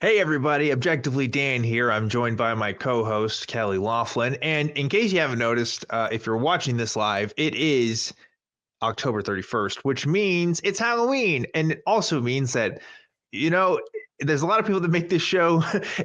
Hey everybody, Objectively Dan here. I'm joined by my co-host Kelly Laughlin. And in case you haven't noticed, if you're watching this live, it is October 31st, which means it's Halloween. And it also means that, you know, there's a lot of people that make this show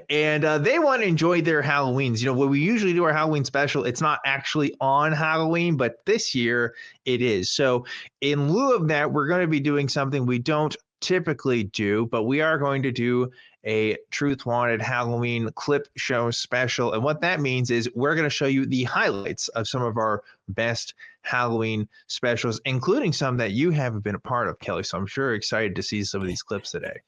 and they want to enjoy their Halloweens. When we usually do our Halloween special, it's not actually on Halloween, but this year it is. So in lieu of that, we're going to be doing something we don't typically do, but we are going to do a Truth Wanted Halloween clip show special. And what that means is we're going to show you the highlights of some of our best Halloween specials, including some that you haven't been a part of, Kelly. So I'm sure excited to see some of these clips today.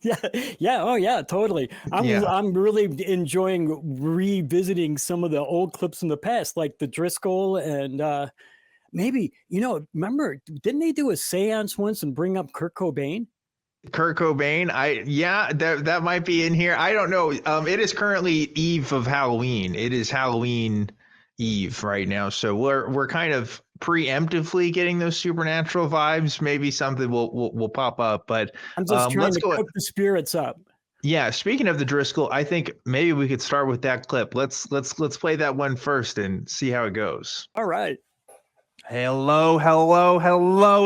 Yeah, totally. I'm really enjoying revisiting some of the old clips from the past, like the Driskill and maybe, remember, didn't they do a seance once and bring up Kurt Cobain? Kurt Cobain, that might be in here. I don't know. It is currently eve of Halloween. It is Halloween Eve right now, so we're kind of preemptively getting those supernatural vibes. Maybe something will pop up, but I'm just trying let's to go. cook the spirits up. Yeah, speaking of the Driscoll, I think maybe we could start with that clip. Let's play that one first and see how it goes. All right. Hello,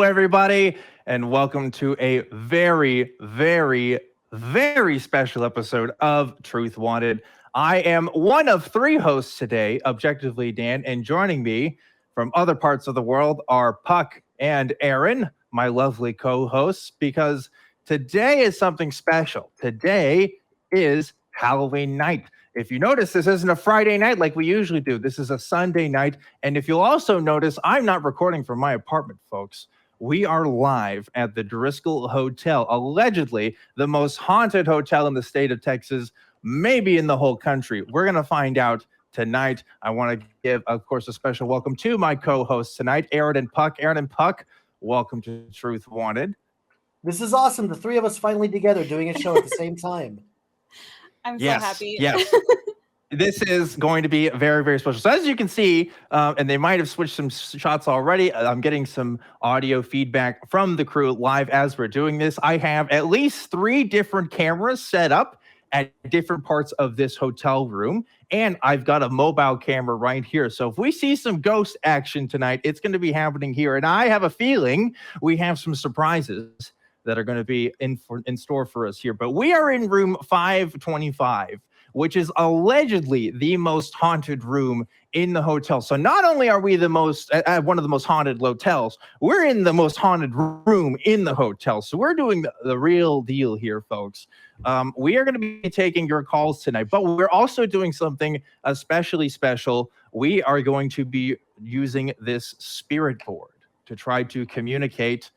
everybody, and welcome to a very, very, very special episode of Truth Wanted. I am one of three hosts today, Objectively Dan, and joining me from other parts of the world are Puck and Aaron, my lovely co-hosts, because today is something special. Today is Halloween night. If you notice, this isn't a Friday night like we usually do. This is a Sunday night. And if you'll also notice, I'm not recording from my apartment, folks. We are live at the Driskill Hotel, allegedly the most haunted hotel in the state of Texas, maybe in the whole country. We're going to find out tonight. I want to give, of course, a special welcome to my co-hosts tonight, Aaron and Puck. Aaron and Puck, welcome to Truth Wanted. This is awesome. The three of us finally together doing a show at the same time. I'm so happy. Yes. This is going to be very, very special. So as you can see, and they might have switched some shots already, I'm getting some audio feedback from the crew live as we're doing this. I have at least 3 different cameras set up at different parts of this hotel room, and I've got a mobile camera right here. So if we see some ghost action tonight, it's going to be happening here. And I have a feeling we have some surprises that are going to be in store for us here. But we are in room 525, which is allegedly the most haunted room in the hotel. So not only are we the most one of the most haunted hotels, we're in the most haunted room in the hotel. So we're doing the real deal here, folks. We are going to be taking your calls tonight, but we're also doing something especially special. We are going to be using this spirit board to try to communicate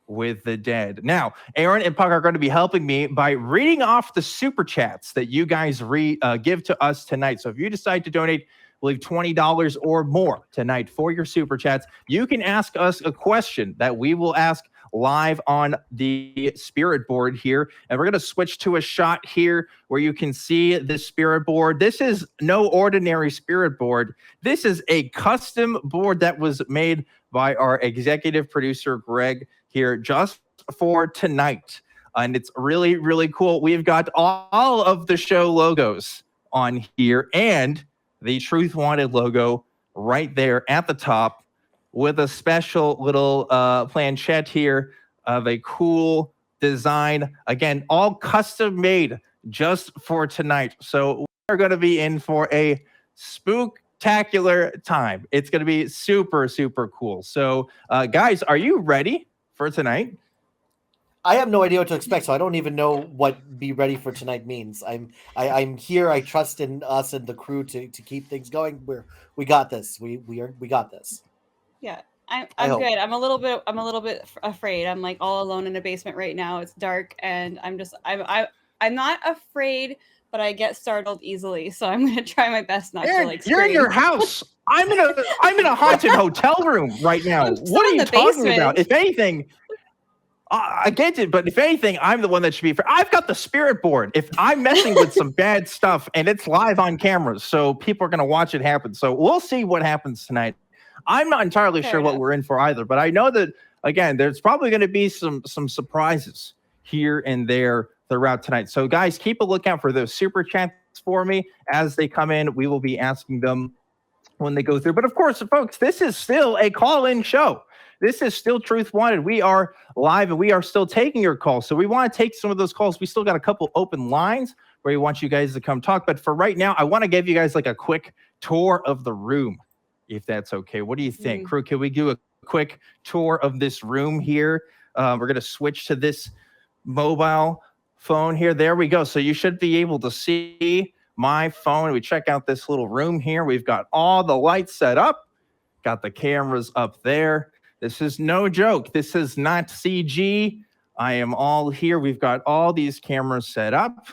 with the dead. Now, Aaron and Puck are going to be helping me by reading off the super chats that you guys give to us tonight. So if you decide to donate, I believe $20 or more tonight for your super chats, you can ask us a question that we will ask live on the spirit board here. And we're going to switch to a shot here where you can see the spirit board. This is no ordinary spirit board. This is a custom board that was made by our executive producer, Greg, here just for tonight. And it's really, really cool. We've got all of the show logos on here and the Truth Wanted logo right there at the top with a special little planchette here of a cool design. Again, all custom made just for tonight. So we're going to be in for a spooktacular time. It's going to be super, super cool. So guys, are you ready for tonight? I have no idea what to expect, so I don't even know what "be ready for tonight" means. I'm here. I trust in us and the crew to keep things going. We got this. We got this. Yeah, I'm good. I'm a little bit afraid. I'm like all alone in a basement right now. It's dark, and I'm not afraid, but I get startled easily. So I'm gonna try my best not to like. You're in your house. I'm in a haunted hotel room right now. What are you talking about? If anything, I get it, but if anything, I'm the one that should be afraid. I've got the spirit board. If I'm messing with some bad stuff and it's live on cameras, so people are going to watch it happen. So we'll see what happens tonight. I'm not entirely sure what we're in for either, but I know that, again, there's probably going to be some surprises here and there throughout tonight. So guys, keep a lookout for those super chats for me as they come in. We will be asking them when they go through. But of course, folks, this is still a call-in show. This is still Truth Wanted. We are live and we are still taking your calls. So we want to take some of those calls. We still got a couple open lines where we want you guys to come talk. But for right now, I want to give you guys like a quick tour of the room, if that's okay. What do you think, crew? Can we do a quick tour of this room here? We're going to switch to this mobile phone here. There we go. So you should be able to see my phone. We check out this little room here. We've got all the lights set up, got the cameras up there. This is no joke. This is not CG. I am all here. We've got all these cameras set up,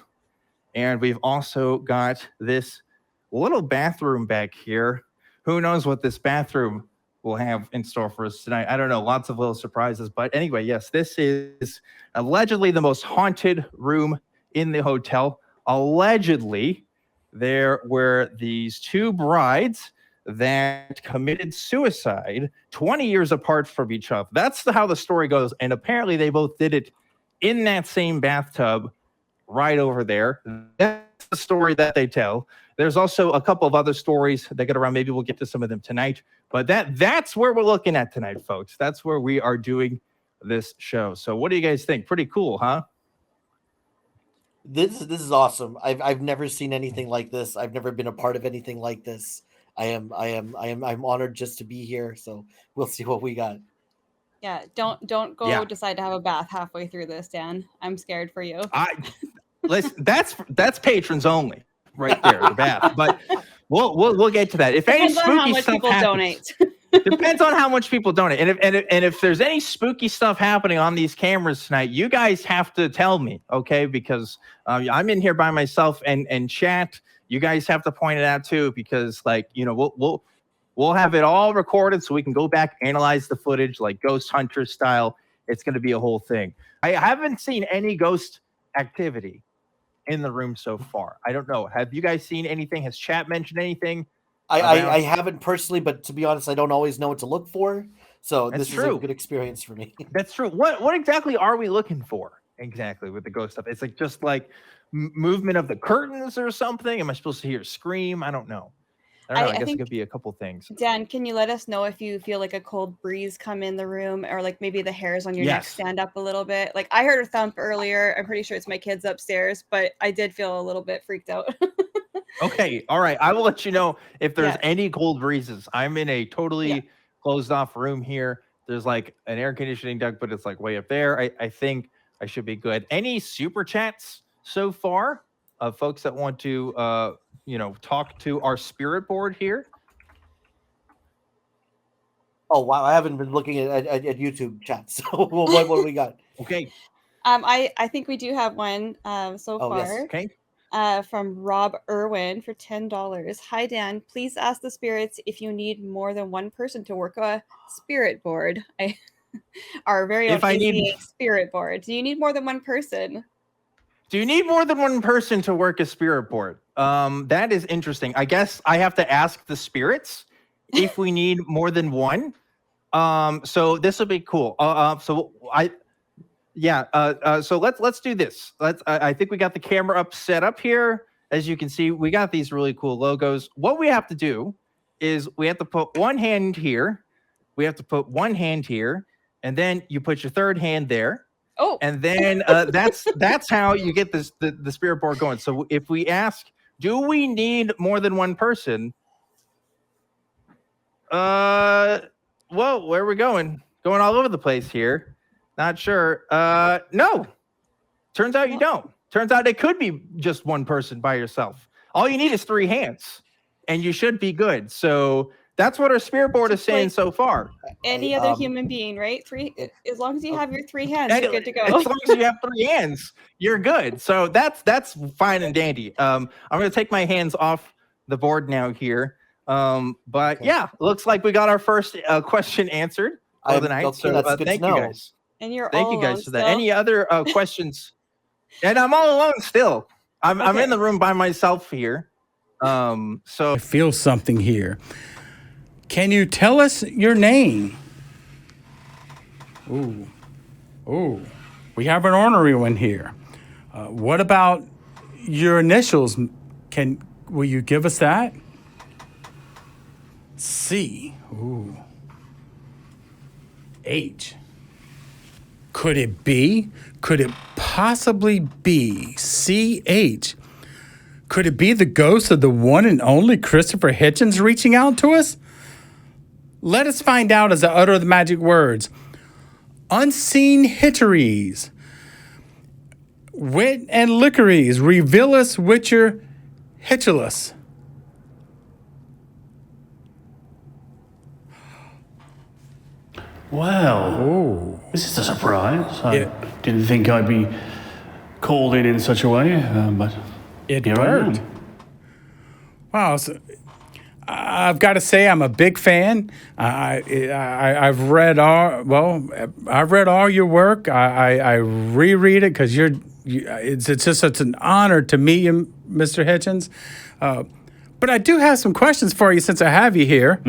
and we've also got this little bathroom back here. Who knows what this bathroom will have in store for us tonight? I don't know. Lots of little surprises. But anyway, yes, this is allegedly the most haunted room in the hotel. Allegedly, there were these two brides that committed suicide 20 years apart from each other. That's how the story goes. And apparently they both did it in that same bathtub right over there. That's the story that they tell. There's also a couple of other stories that get around. Maybe we'll get to some of them tonight. But that's where we're looking at tonight, folks. That's where we are doing this show. So what do you guys think? Pretty cool, huh? This is awesome. I've never seen anything like this. I've never been a part of anything like this. I'm honored just to be here. So we'll see what we got. Yeah, don't go decide to have a bath halfway through this, Dan. I'm scared for you. Listen, that's patrons only, right there, the bath. But we'll get to that. If any spooky stuff happens, depends on how much people donate. And if there's any spooky stuff happening on these cameras tonight, you guys have to tell me, okay? Because I'm in here by myself, and chat. You guys have to point it out too, because we'll have it all recorded so we can go back, analyze the footage like Ghost Hunter style. It's going to be a whole thing. I haven't seen any ghost activity in the room so far. I don't know. Have you guys seen anything? Has chat mentioned anything? I haven't personally, but to be honest, I don't always know what to look for. So this is a good experience for me. That's true. What exactly are we looking for exactly with the ghost stuff? It's like just like movement of the curtains or something. Am I supposed to hear a scream? I don't know. I guess it could be a couple things. Dan, can you let us know if you feel like a cold breeze come in the room, or like maybe the hairs on your neck stand up a little bit? Like I heard a thump earlier. I'm pretty sure it's my kids upstairs, but I did feel a little bit freaked out. Okay. All right. I will let you know if there's any cold breezes. I'm in a totally closed off room here. There's like an air conditioning duct, but it's like way up there. I think I should be good. Any super chats so far of folks that want to talk to our spirit board here? Oh wow, I haven't been looking at YouTube chats. So what do we got? Okay. I think we do have one so far. Yes. Okay. From Rob Irwin for $10. Hi Dan, please ask the spirits if you need more than one person to work a spirit board. Our very own spirit board. Do you need more than one person? Do you need more than one person to work a spirit board? That is interesting. I guess I have to ask the spirits if we need more than one. So this will be cool. So let's do this. I think we got the camera set up here. As you can see, we got these really cool logos. What we have to do is we have to put one hand here. We have to put one hand here, and then you put your third hand there. Oh, and then that's how you get the spirit board going. So if we ask, do we need more than one person? Whoa, where are we going? Going all over the place here. Not sure. No. Turns out you don't. Turns out it could be just one person by yourself. All you need is 3 hands, and you should be good. So that's what our spirit board is saying so far. Any other human being, right? 3, as long as you have your 3 hands, you're good to go. As long as you have 3 hands, you're good. So that's fine and dandy. I'm going to take my hands off the board now here. Looks like we got our first question answered for the night. So thank you guys. And thank you guys for that. Any other questions? And I'm all alone still. I'm in the room by myself here. So I feel something here. Can you tell us your name? Ooh, we have an ornery one here. What about your initials? Will you give us that? C. Ooh. H. Could it be? Could it possibly be CH? Could it be the ghost of the one and only Christopher Hitchens reaching out to us? Let us find out as I utter the magic words. Unseen hitcheries, wit and lickeries, reveal us witcher hitchelus. Well, this is a surprise. I didn't think I'd be called in such a way, but it here worked. I am. Wow, so I've got to say I'm a big fan. I've read all your work. I reread it because it's just such an honor to meet you, Mr. Hitchens. But I do have some questions for you since I have you here.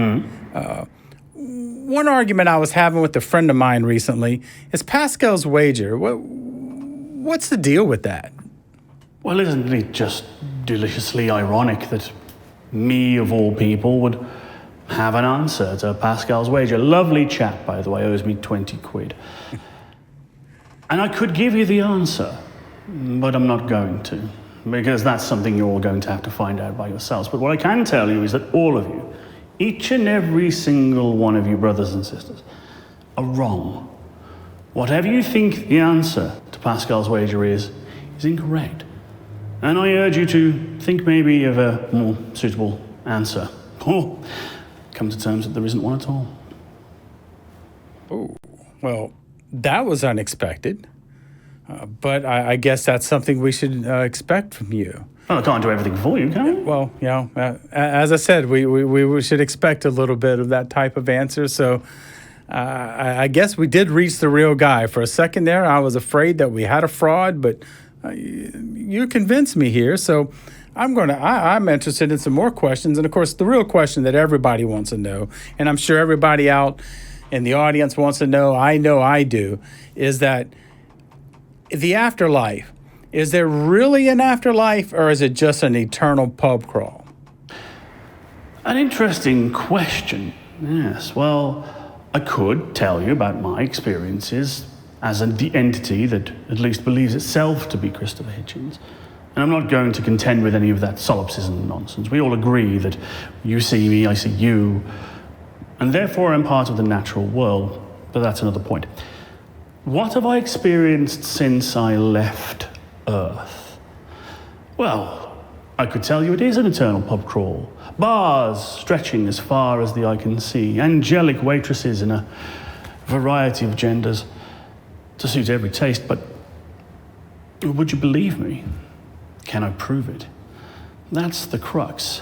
One argument I was having with a friend of mine recently is Pascal's wager. What's the deal with that? Well, isn't it just deliciously ironic that me, of all people, would have an answer to Pascal's wager? Lovely chap, by the way, owes me 20 quid. And I could give you the answer, but I'm not going to, because that's something you're all going to have to find out by yourselves. But what I can tell you is that all of you, each and every single one of you brothers and sisters, are wrong. Whatever you think the answer to Pascal's wager is incorrect. And I urge you to think maybe of a more suitable answer, or come to terms that there isn't one at all. Oh, well, that was unexpected. But I guess that's something we should expect from you. Well, I can't do everything for you, can I? Well, as I said, we should expect a little bit of that type of answer. So I guess we did reach the real guy. For a second there, I was afraid that we had a fraud, but you convinced me here. So I'm interested in some more questions. And of course, the real question that everybody wants to know, and I'm sure everybody out in the audience wants to know I do, is that the afterlife. Is there really an afterlife, or is it just an eternal pub crawl? An interesting question. Yes, well, I could tell you about my experiences as the entity that at least believes itself to be Christopher Hitchens. And I'm not going to contend with any of that solipsism nonsense. We all agree that you see me, I see you, and therefore I'm part of the natural world. But that's another point. What have I experienced since I left Earth? Well, I could tell you it is an eternal pub crawl. Bars stretching as far as the eye can see. Angelic waitresses in a variety of genders to suit every taste. But would you believe me? Can I prove it? That's the crux.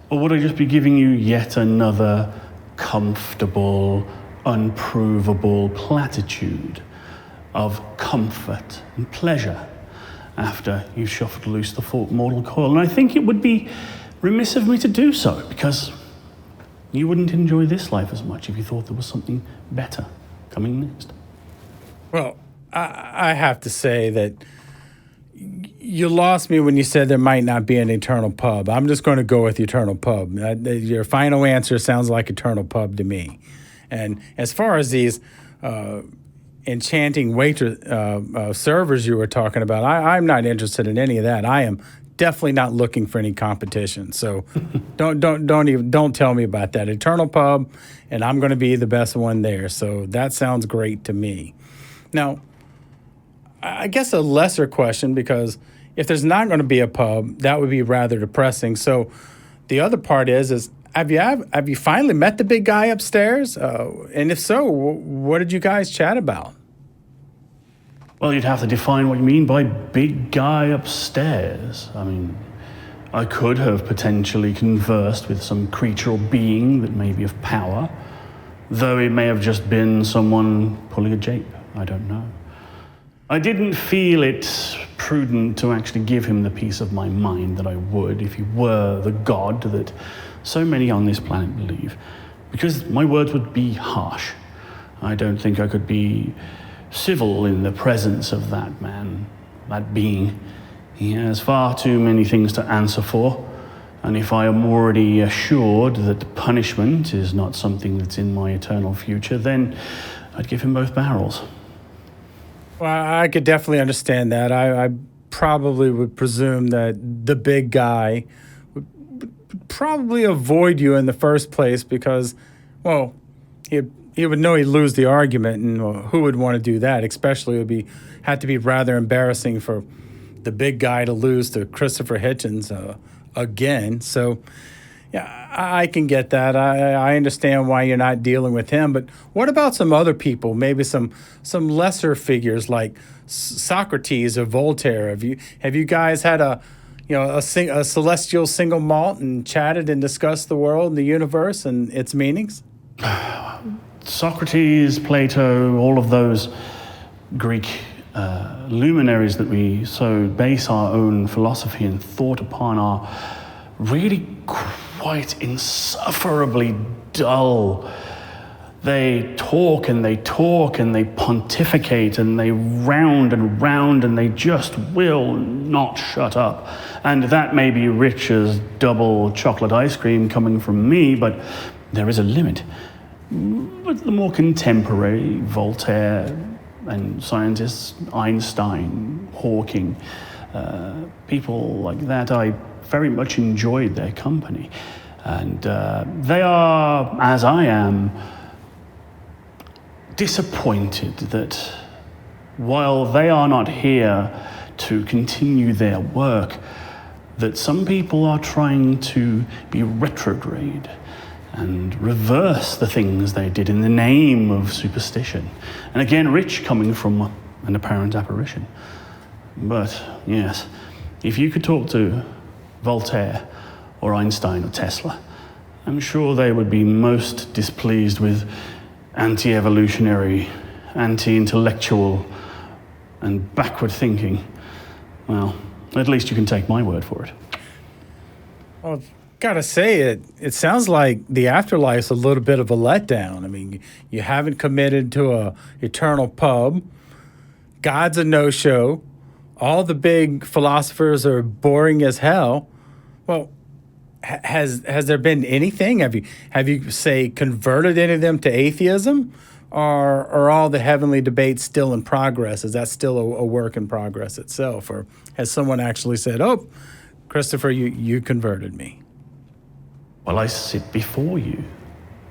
Or would I just be giving you yet another comfortable, unprovable platitude of comfort and pleasure after you've shuffled loose the mortal coil? And I think it would be remiss of me to do so, because you wouldn't enjoy this life as much if you thought there was something better coming next. Well, I have to say that you lost me when you said there might not be an eternal pub. I'm just going to go with eternal pub. Your final answer sounds like eternal pub to me. And as far as these enchanting servers you were talking about, I'm not interested in any of that. I am definitely not looking for any competition. So don't tell me about that. Eternal pub, and I'm going to be the best one there. So that sounds great to me. Now, I guess a lesser question, because if there's not going to be a pub, that would be rather depressing. So the other part is have you finally met the big guy upstairs? And if so, what did you guys chat about? Well, you'd have to define what you mean by big guy upstairs. I mean, I could have potentially conversed with some creature or being that may be of power, though it may have just been someone pulling a jape. I don't know. I didn't feel it prudent to actually give him the piece of my mind that I would if he were the god that so many on this planet believe, because my words would be harsh. I don't think I could be civil in the presence of that man. that being. He has far too many things to answer for. And if I am already assured that punishment is not something that's in my eternal future, then I'd give him both barrels. Well, I could definitely understand that. I probably would presume that the big guy would probably avoid you in the first place because, well, he would know he'd lose the argument, and well, who would want to do that? Especially it would had to be rather embarrassing for the big guy to lose to Christopher Hitchens again. So, yeah, I can get that. I understand why you're not dealing with him. But what about some other people? Maybe some lesser figures like Socrates or Voltaire. Have you guys had a celestial single malt and chatted and discussed the world and the universe and its meanings? Socrates, Plato, all of those Greek luminaries that we so base our own philosophy and thought upon are really quite insufferably dull. They talk and they talk and they pontificate and they round and round and they just will not shut up. And that may be rich as double chocolate ice cream coming from me, but there is a limit. But the more contemporary, Voltaire and scientists, Einstein, Hawking, people like that, I very much enjoyed their company. And they are, as I am, disappointed that while they are not here to continue their work, that some people are trying to be retrograde and reverse the things they did in the name of superstition. And again, rich coming from an apparent apparition. But yes, if you could talk to Voltaire or Einstein or Tesla, I'm sure they would be most displeased with anti-evolutionary, anti-intellectual, and backward thinking. Well, at least you can take my word for it. Well, gotta say, it sounds like the afterlife's a little bit of a letdown. I mean, you haven't committed to a eternal pub. God's a no-show. All the big philosophers are boring as hell. Well, has there been anything? Have you say converted any of them to atheism, or are all the heavenly debates still in progress? Is that still a work in progress itself, or has someone actually said, "Oh, Christopher, you converted me"? Well, I sit before you,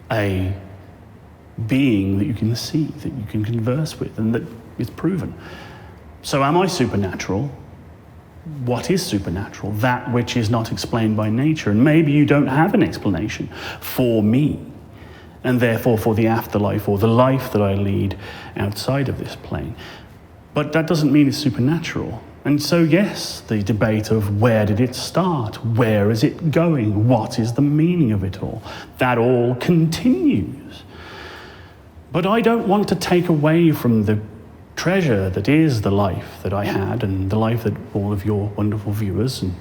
a being that you can see, that you can converse with, and that is proven. So am I supernatural? What is supernatural? That which is not explained by nature. And maybe you don't have an explanation for me, and therefore for the afterlife or the life that I lead outside of this plane. But that doesn't mean it's supernatural. And so, yes, the debate of where did it start? Where is it going? What is the meaning of it all? That all continues. But I don't want to take away from the treasure that is the life that I had and the life that all of your wonderful viewers and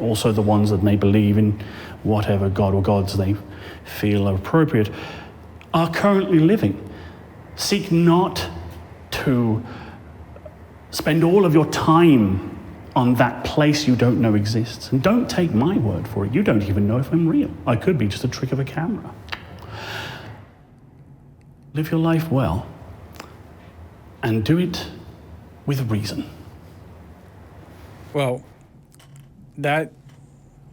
also the ones that may believe in whatever god or gods they feel are appropriate are currently living. Seek not to spend all of your time on that place you don't know exists. And don't take my word for it. You don't even know if I'm real. I could be just a trick of a camera. Live your life well. And do it with reason. Well, that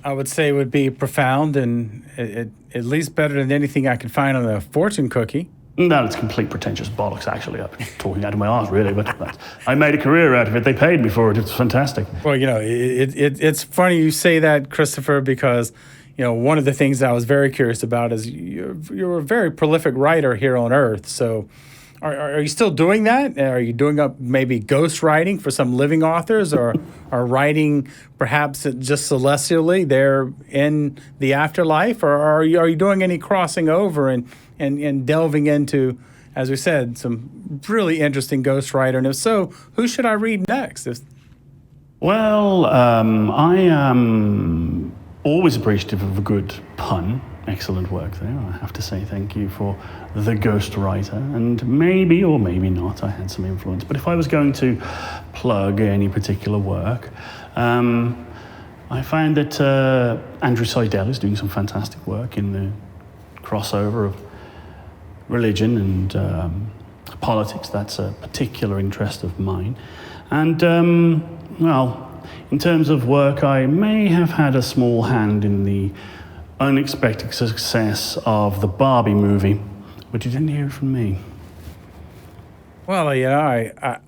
I would say would be profound and at least better than anything I could find on a fortune cookie. No, it's complete pretentious bollocks, actually. I'm talking out of my arse, really, but I made a career out of it. They paid me for it. It's fantastic. Well, it's funny you say that, Christopher, because, one of the things I was very curious about is you're a very prolific writer here on Earth. So are you still doing that? Are you doing up maybe ghost writing for some living authors, or are writing perhaps just celestially there in the afterlife? Or are you doing any crossing over and delving into, as we said, some really interesting ghost writer? And if so, who should I read next? Well, I am always appreciative of a good pun. excellent work there. I have to say thank you for the ghostwriter, and maybe or maybe not I had some influence. But if I was going to plug any particular work, I find that Andrew Seidel is doing some fantastic work in the crossover of religion and politics. That's a particular interest of mine. And, well, in terms of work, I may have had a small hand in the unexpected success of the Barbie movie, but you didn't hear it from me. Well, you know,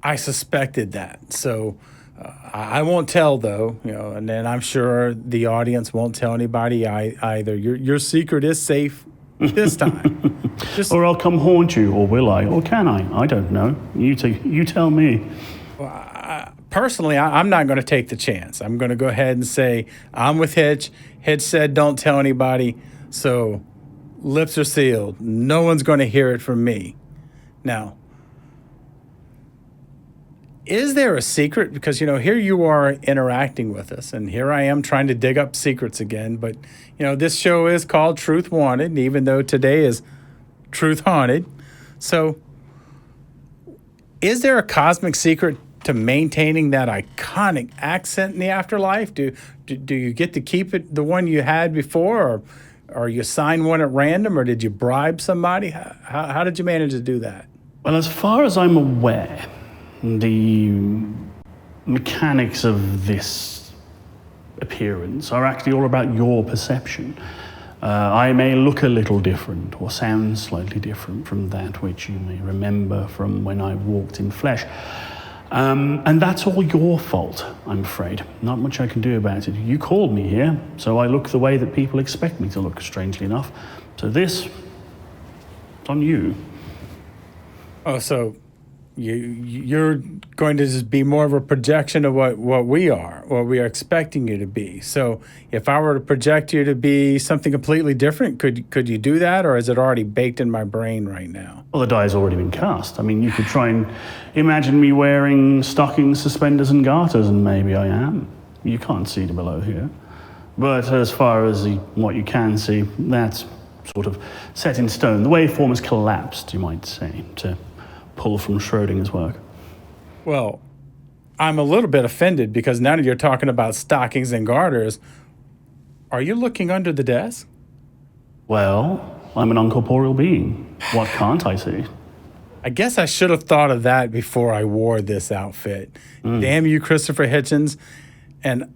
I suspected that, so I won't tell, though. You know, and then I'm sure the audience won't tell anybody either. Your secret is safe this time. Or I'll come haunt you, or will I? Or can I? I don't know. You tell me. Personally, I'm not going to take the chance. I'm going to go ahead and say I'm with Hitch. Hitch said don't tell anybody, so lips are sealed. No one's going to hear it from me. Now, is there a secret? Because, you know, here you are interacting with us, and here I am trying to dig up secrets again. But, you know, this show is called Truth Wanted, even though today is Truth Haunted. So is there a cosmic secret to maintaining that iconic accent in the afterlife? Do you get to keep it, the one you had before, or you sign one at random, or did you bribe somebody? How did you manage to do that? Well, as far as I'm aware, the mechanics of this appearance are actually all about your perception. I may look a little different or sound slightly different from that which you may remember from when I walked in flesh. And that's all your fault, I'm afraid. Not much I can do about it. You called me here, so I look the way that people expect me to look, strangely enough. So this, it's on you. Oh, so you're going to just be more of a projection of what we are expecting you to be. So if I were to project you to be something completely different, could you do that, or is it already baked in my brain right now? Well, the die's already been cast. I mean, you could try and imagine me wearing stockings, suspenders, and garters, and maybe I am. You can't see it below here. But as far as what you can see, that's sort of set in stone. The waveform has collapsed, you might say, to pull from Schrodinger's work. Well, I'm a little bit offended because now that you're talking about stockings and garters, are you looking under the desk? Well, I'm an uncorporeal being. What can't I see? I guess I should have thought of that before I wore this outfit. Damn you, Christopher Hitchens. And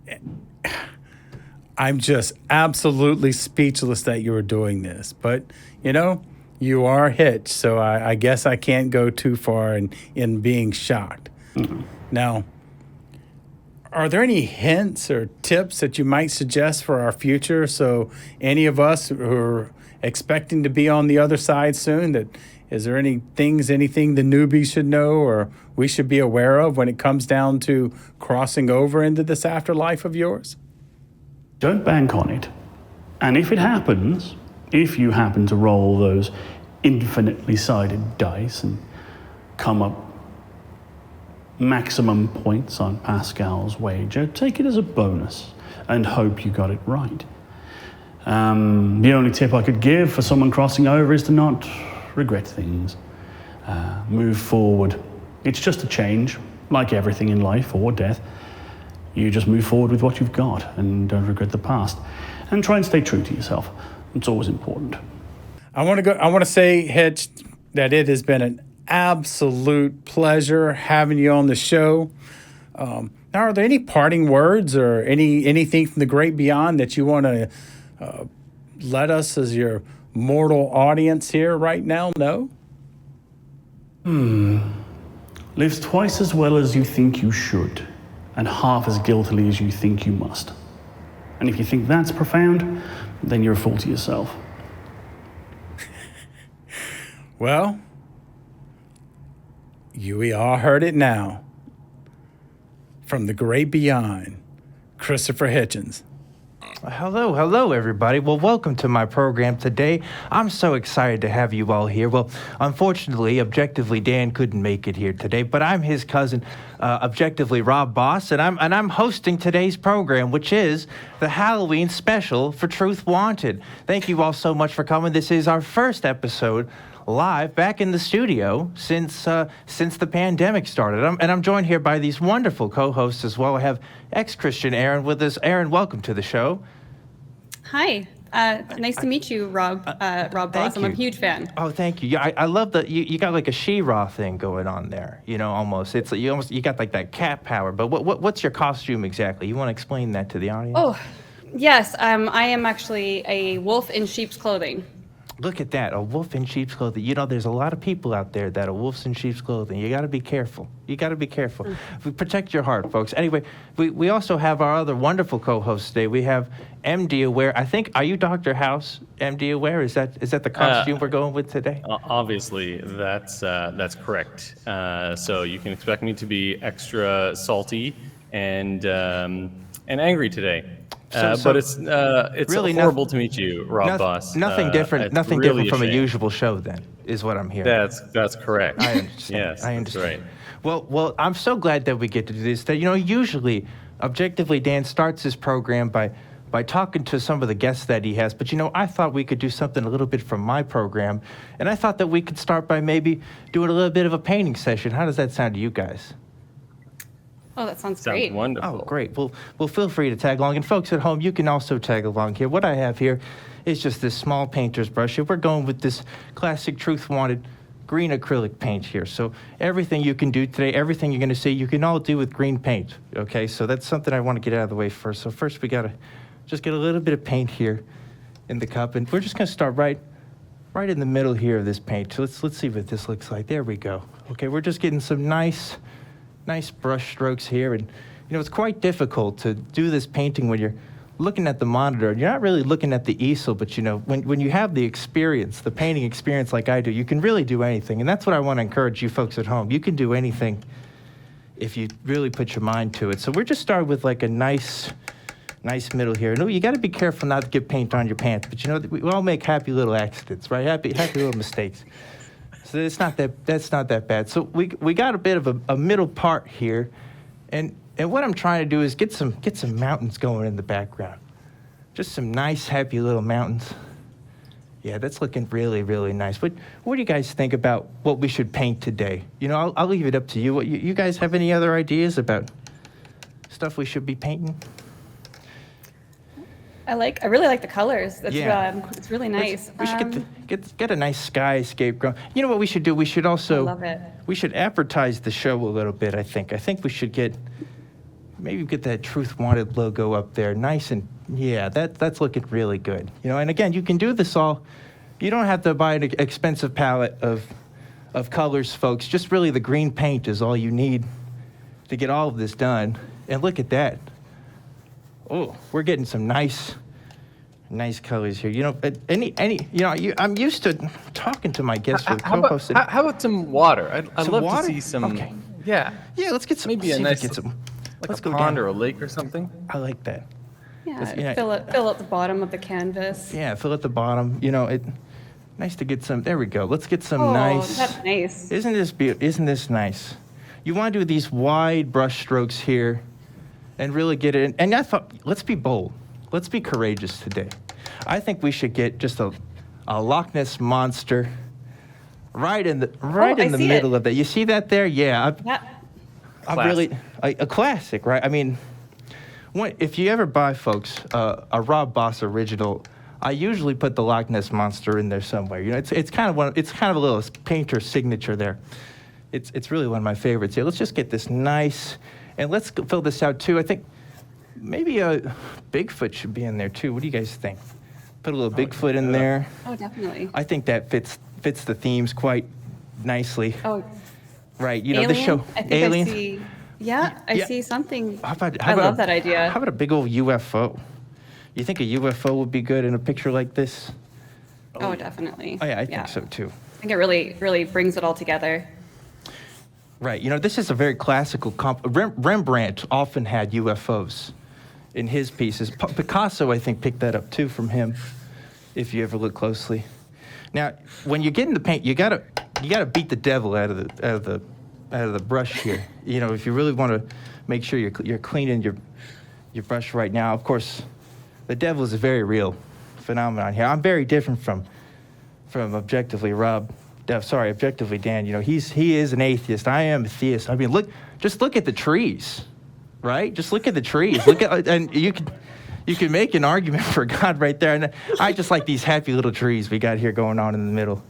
I'm just absolutely speechless that you were doing this. But, you know, you are Hitch, so I guess I can't go too far in being shocked. Mm-hmm. Now, are there any hints or tips that you might suggest for our future? So any of us who are expecting to be on the other side soon, is there anything the newbies should know or we should be aware of when it comes down to crossing over into this afterlife of yours? Don't bank on it. And if it happens, if you happen to roll those infinitely sided dice and come up maximum points on Pascal's wager, take it as a bonus and hope you got it right. The only tip I could give for someone crossing over is to not regret things. Move forward. It's just a change, like everything in life or death. You just move forward with what you've got and don't regret the past. And try and stay true to yourself. It's always important. I want to say, Hitch, that it has been an absolute pleasure having you on the show. Now, are there any parting words or anything from the great beyond that you want to let us as your mortal audience here right now know? Live twice as well as you think you should, and half as guiltily as you think you must. And if you think that's profound, then you're a fool to yourself. Well, we all heard it now. From the great beyond, Christopher Hitchens. Hello, everybody. Well, welcome to my program today. I'm so excited to have you all here. Well, unfortunately, objectively, Dan couldn't make it here today, but I'm his cousin, objectively, Rob Boss, and I'm hosting today's program, which is the Halloween special for Truth Wanted. Thank you all so much for coming. This is our first episode live back in the studio since the pandemic started. I'm joined here by these wonderful co-hosts as well. I have ex-Christian Aaron with us. Aaron, welcome to the show. Hi. Nice to meet you, Rob. Rob Boss. I'm a huge fan. Oh, thank you. Yeah, I love that you got like a She-Ra thing going on there. You know, almost. It's like you got like that cat power. But what's your costume exactly? You want to explain that to the audience? Oh, yes. I am actually a wolf in sheep's clothing. Look at that, a wolf in sheep's clothing. You know, there's a lot of people out there that are wolves in sheep's clothing. You got to be careful. Protect your heart, folks. Anyway, we also have our other wonderful co-hosts today. We have MD Aware. I think, are you Dr. House, MD Aware? Is that the costume we're going with today? Obviously, that's correct. So you can expect me to be extra salty and angry today. But it's really horrible to meet you, Rob Boss. Nothing different from a usual show, then, is what I'm hearing. That's correct. I understand. Yes, I understand. That's right. Well, I'm so glad that we get to do this. That, you know, usually, objectively, Dan starts his program by talking to some of the guests that he has. But, you know, I thought we could do something a little bit from my program. And I thought that we could start by maybe doing a little bit of a painting session. How does that sound to you guys? Oh, that sounds great. Sounds wonderful. Oh, great. Well, feel free to tag along. And folks at home, you can also tag along here. What I have here is just this small painter's brush. We're going with this classic Truth Wanted green acrylic paint here. So everything you can do today, everything you're going to see, you can all do with green paint. Okay, so that's something I want to get out of the way first. So first we got to just get a little bit of paint here in the cup. And we're just going to start right in the middle here of this paint. So let's see what this looks like. There we go. Okay, we're just getting some nice brush strokes here. And, you know, it's quite difficult to do this painting when you're looking at the monitor. You're not really looking at the easel, but, you know, when you have the experience, the painting experience like I do, you can really do anything. And that's what I want to encourage you folks at home. You can do anything if you really put your mind to it. So we're just starting with like a nice middle here. No, you got to be careful not to get paint on your pants, but, you know, we all make happy little accidents, right? Happy little mistakes. So that's not that bad. So we got a bit of a middle part here, and what I'm trying to do is get some mountains going in the background. Just some nice, happy little mountains. Yeah, that's looking really, really nice. But what do you guys think about what we should paint today? You know, I'll leave it up to you. You guys have any other ideas about stuff we should be painting? I really like the colors. It's really nice. We should get a nice skyscape going. You know what we should do? We should also I love it. We should advertise the show a little bit. I think we should get that Truth Wanted logo up there, nice and that's looking really good. You know, and again, you can do this all. You don't have to buy an expensive palette of colors, folks. Just really the green paint is all you need to get all of this done. And look at that. Oh, we're getting some nice colors here. You know, I'm used to talking to my guests for the co-host. How about some water? I'd love water? to see some. Okay. Yeah, let's get some. Maybe a nice, let's go pond or a lake or something. I like that. Yeah, fill out the bottom of the canvas. Yeah, fill at the bottom. You know, nice to get some. There we go. Let's get some nice. That's nice. Isn't this nice? You want to do these wide brush strokes here, and really get it in. And I thought, let's be bold. Let's be courageous today. I think we should get just a Loch Ness monster right in the middle of that. You see that there? Yeah. I'm really a classic, right? I mean, if you ever buy, folks, a Rob Boss original, I usually put the Loch Ness monster in there somewhere. You know, it's kind of a little painter signature there. It's really one of my favorites here. Let's just get this nice, and let's fill this out too. I think maybe a Bigfoot should be in there too. What do you guys think? Put a little Bigfoot in there. Oh, definitely. I think that fits the themes quite nicely. Oh, right. You know, alien? the show I think Alien. I see something. I love that idea. How about a big old UFO? You think a UFO would be good in a picture like this? Oh, definitely. Oh yeah, I think so too. I think it really, really brings it all together. Right. You know, this is a very classical Rembrandt often had UFOs in his pieces. Picasso, I think, picked that up too from him, if you ever look closely. Now, when you get into paint, you gotta beat the devil out of the brush here. You know, if you really want to make sure you're cleaning your brush right now. Of course, the devil is a very real phenomenon here. I'm very different from objectively objectively Dan. You know, he is an atheist. I am a theist. I mean, just look at the trees, right? Just look at the trees. And you can make an argument for God right there. And I just like these happy little trees we got here going on in the middle.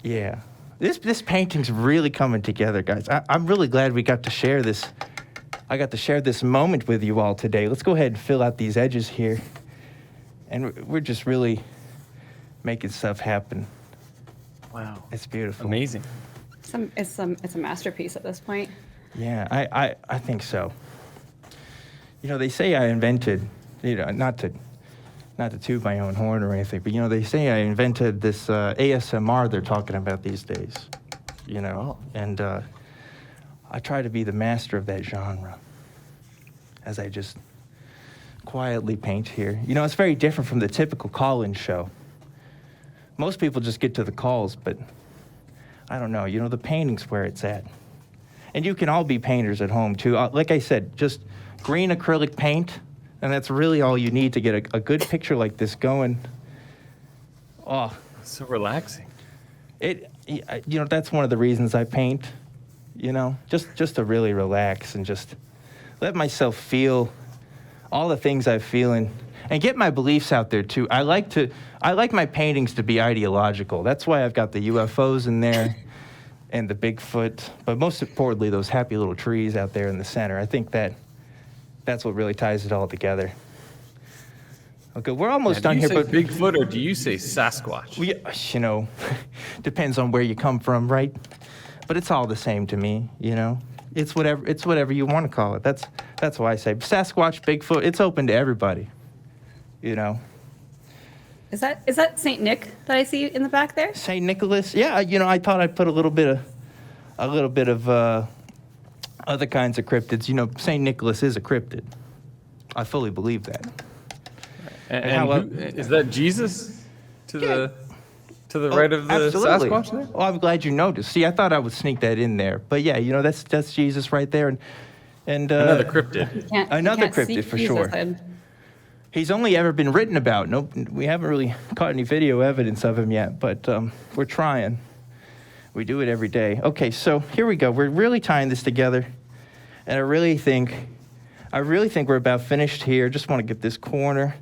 Yeah. This painting's really coming together, guys. I'm really glad we got to share this. I got to share this moment with you all today. Let's go ahead and fill out these edges here. And we're just really making stuff happen. Wow. It's beautiful. Amazing. It's a masterpiece at this point. Yeah, I think so. You know, they say I invented, you know, not to toot my own horn or anything, but, you know, they say I invented this ASMR they're talking about these days, you know, and I try to be the master of that genre as I just quietly paint here. You know, it's very different from the typical call-in show. Most people just get to the calls, but I don't know, you know, the painting's where it's at. And you can all be painters at home, too. Like I said, just green acrylic paint, and that's really all you need to get a good picture like this going. Oh. So relaxing. You know, that's one of the reasons I paint, you know, just to really relax and just let myself feel all the things I'm feeling and get my beliefs out there, too. I like my paintings to be ideological. That's why I've got the UFOs in there and the Bigfoot, but most importantly, those happy little trees out there in the center. I think that's what really ties it all together. Okay, we're almost done here. But Bigfoot, or do you say Sasquatch? You know, depends on where you come from, right? But it's all the same to me, you know. It's whatever you want to call it. That's why I say Sasquatch, Bigfoot. It's open to everybody, you know. Is that Saint Nick that I see in the back there? Saint Nicholas? Yeah, you know, I thought I'd put a little bit of other kinds of cryptids. You know, Saint Nicholas is a cryptid. I fully believe that. Is that Jesus to the right of the absolutely. Sasquatch there? Oh, I'm glad you noticed. See, I thought I would sneak that in there, but yeah, you know, that's Jesus right there, and another cryptid. Another cryptid for sure. He's only ever been written about. Nope, we haven't really caught any video evidence of him yet, but we're trying. We do it every day. Okay, so here we go. We're really tying this together, and I really think we're about finished here. Just want to get this corner,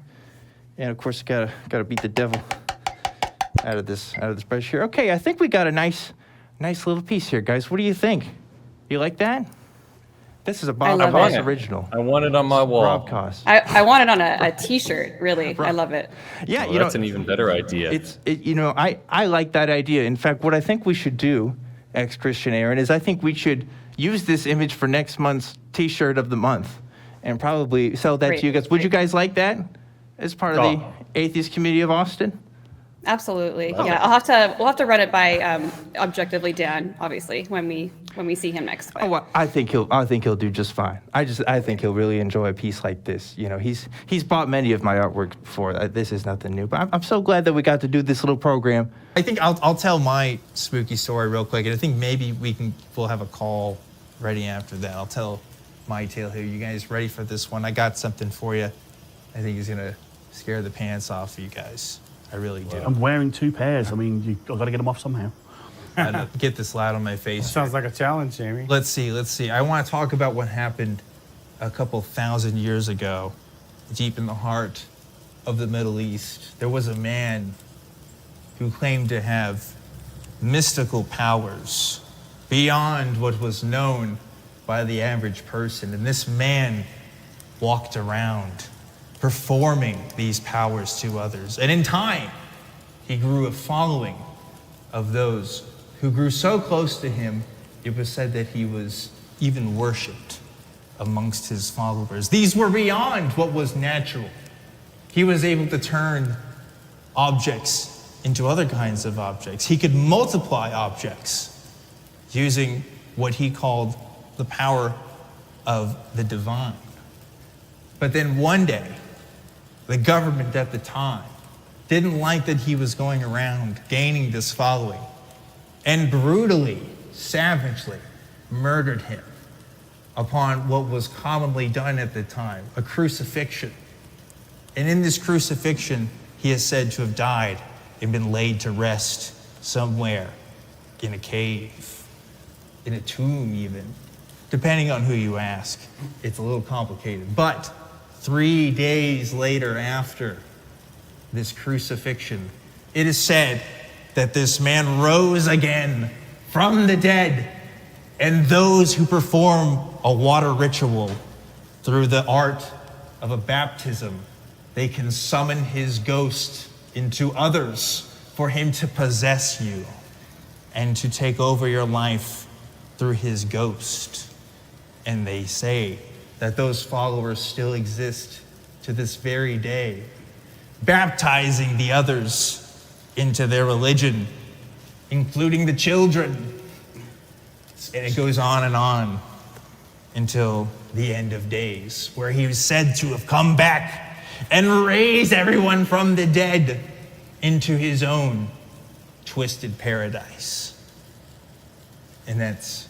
and of course, gotta beat the devil out of this brush here. Okay, I think we got a nice little piece here, guys. What do you think? You like that? This is a Bob Ross original. I want it on my wall. Rob Cost. I want it on a T-shirt. Really, I love it. Yeah, you know, that's an even better idea. You know, I like that idea. In fact, what I think we should do, ex-Christian Aaron, is I think we should use this image for next month's T-shirt of the month, and probably sell that to you guys. Would you guys like that as part of the Atheist Community of Austin? Absolutely. Yeah, we'll have to run it by objectively Dan, obviously, when we see him next. But. Oh, well, I think he'll do just fine. I think he'll really enjoy a piece like this. You know, he's bought many of my artwork before. This is nothing new. But I'm so glad that we got to do this little program. I think I'll tell my spooky story real quick, and I think maybe we'll have a call ready after that. I'll tell my tale here. You guys ready for this one? I got something for you. I think he's gonna scare the pants off of you guys. I really do. I'm wearing 2 pairs. I mean, I've got to get them off somehow. Get this light on my face. Sounds like a challenge, Jamie. Let's see. I want to talk about what happened a couple thousand years ago, deep in the heart of the Middle East. There was a man who claimed to have mystical powers beyond what was known by the average person. And this man walked around performing these powers to others. And in time, he grew a following of those who grew so close to him, it was said that he was even worshipped amongst his followers. These were beyond what was natural. He was able to turn objects into other kinds of objects. He could multiply objects using what he called the power of the divine. But then one day, the government at the time didn't like that he was going around gaining this following and brutally, savagely murdered him upon what was commonly done at the time, a crucifixion. And in this crucifixion, he is said to have died and been laid to rest somewhere in a cave, in a tomb even. Depending on who you ask, it's a little complicated. But 3 days later after this crucifixion, it is said that this man rose again from the dead, and those who perform a water ritual through the art of a baptism, they can summon his ghost into others for him to possess you and to take over your life through his ghost. And they say that those followers still exist to this very day, baptizing the others into their religion, including the children. And it goes on until the end of days, where he was said to have come back and raised everyone from the dead into his own twisted paradise. And that's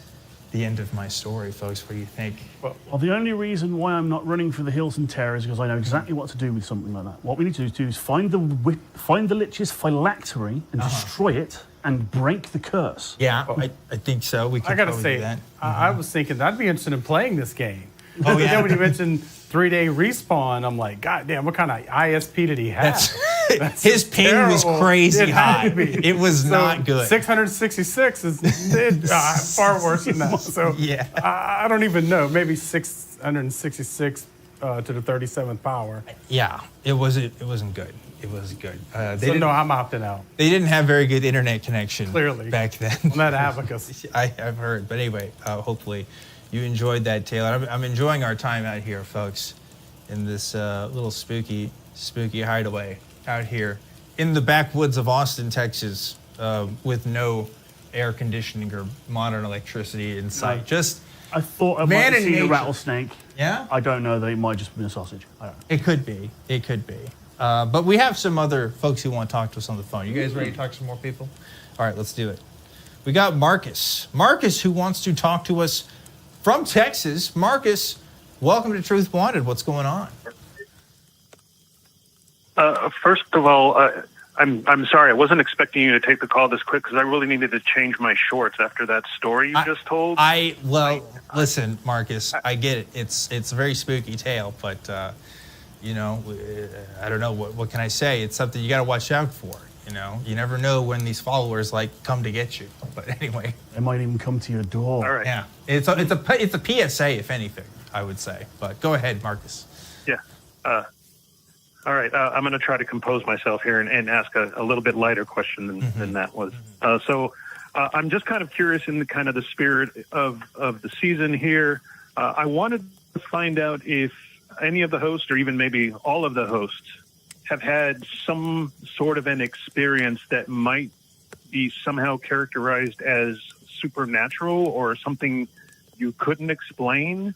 the end of my story, folks. What do you think? Well, the only reason why I'm not running for the hills and terrors is because I know exactly what to do with something like that. What we need to do is find the Lich's phylactery and destroy it and break the curse. Yeah, I think so. We can I gotta probably say, do that. I was thinking I'd be interested in playing this game. Oh, yeah. Then when you mentioned 3-day respawn, I'm like, God damn, what kind of ISP did he have? That's his ping was terrible. crazy It had high. to be. It was So not good. 666 is far worse than that. So Yeah. I don't even know. Maybe 666 to the 37th power. Yeah, it wasn't good. It wasn't good. So I'm opting out. They didn't have very good internet connection Clearly. back then. On that abacus. I've heard. But anyway, hopefully you enjoyed that, Taylor. I'm enjoying our time out here, folks, in this little spooky hideaway out here in the backwoods of Austin, Texas, with no air conditioning or modern electricity in sight. I thought I might Man have in seen a nature. rattlesnake. Yeah? I don't know. It might just have been a sausage. I don't know. It could be. It could be. But we have some other folks who want to talk to us on the phone. You guys ready to talk to some more people? All right, let's do it. We got Marcus. Marcus, who wants to talk to us from Texas. Marcus, welcome to Truth Wanted. What's going on? First of all, I'm sorry. I wasn't expecting you to take the call this quick because I really needed to change my shorts after that story you just told. Listen, Marcus, I get it. It's a very spooky tale, but you know, I don't know what can I say. It's something you got to watch out for. You know, you never know when these followers come to get you. But anyway, They might even come to your door. All right. yeah, it's a PSA if anything, I would say. But go ahead, Marcus. Yeah. All right. I'm going to try to compose myself here and ask a little bit lighter question than that was. So I'm just kind of curious in the kind of the spirit of the season here. I wanted to find out if any of the hosts or even maybe all of the hosts have had some sort of an experience that might be somehow characterized as supernatural or something you couldn't explain,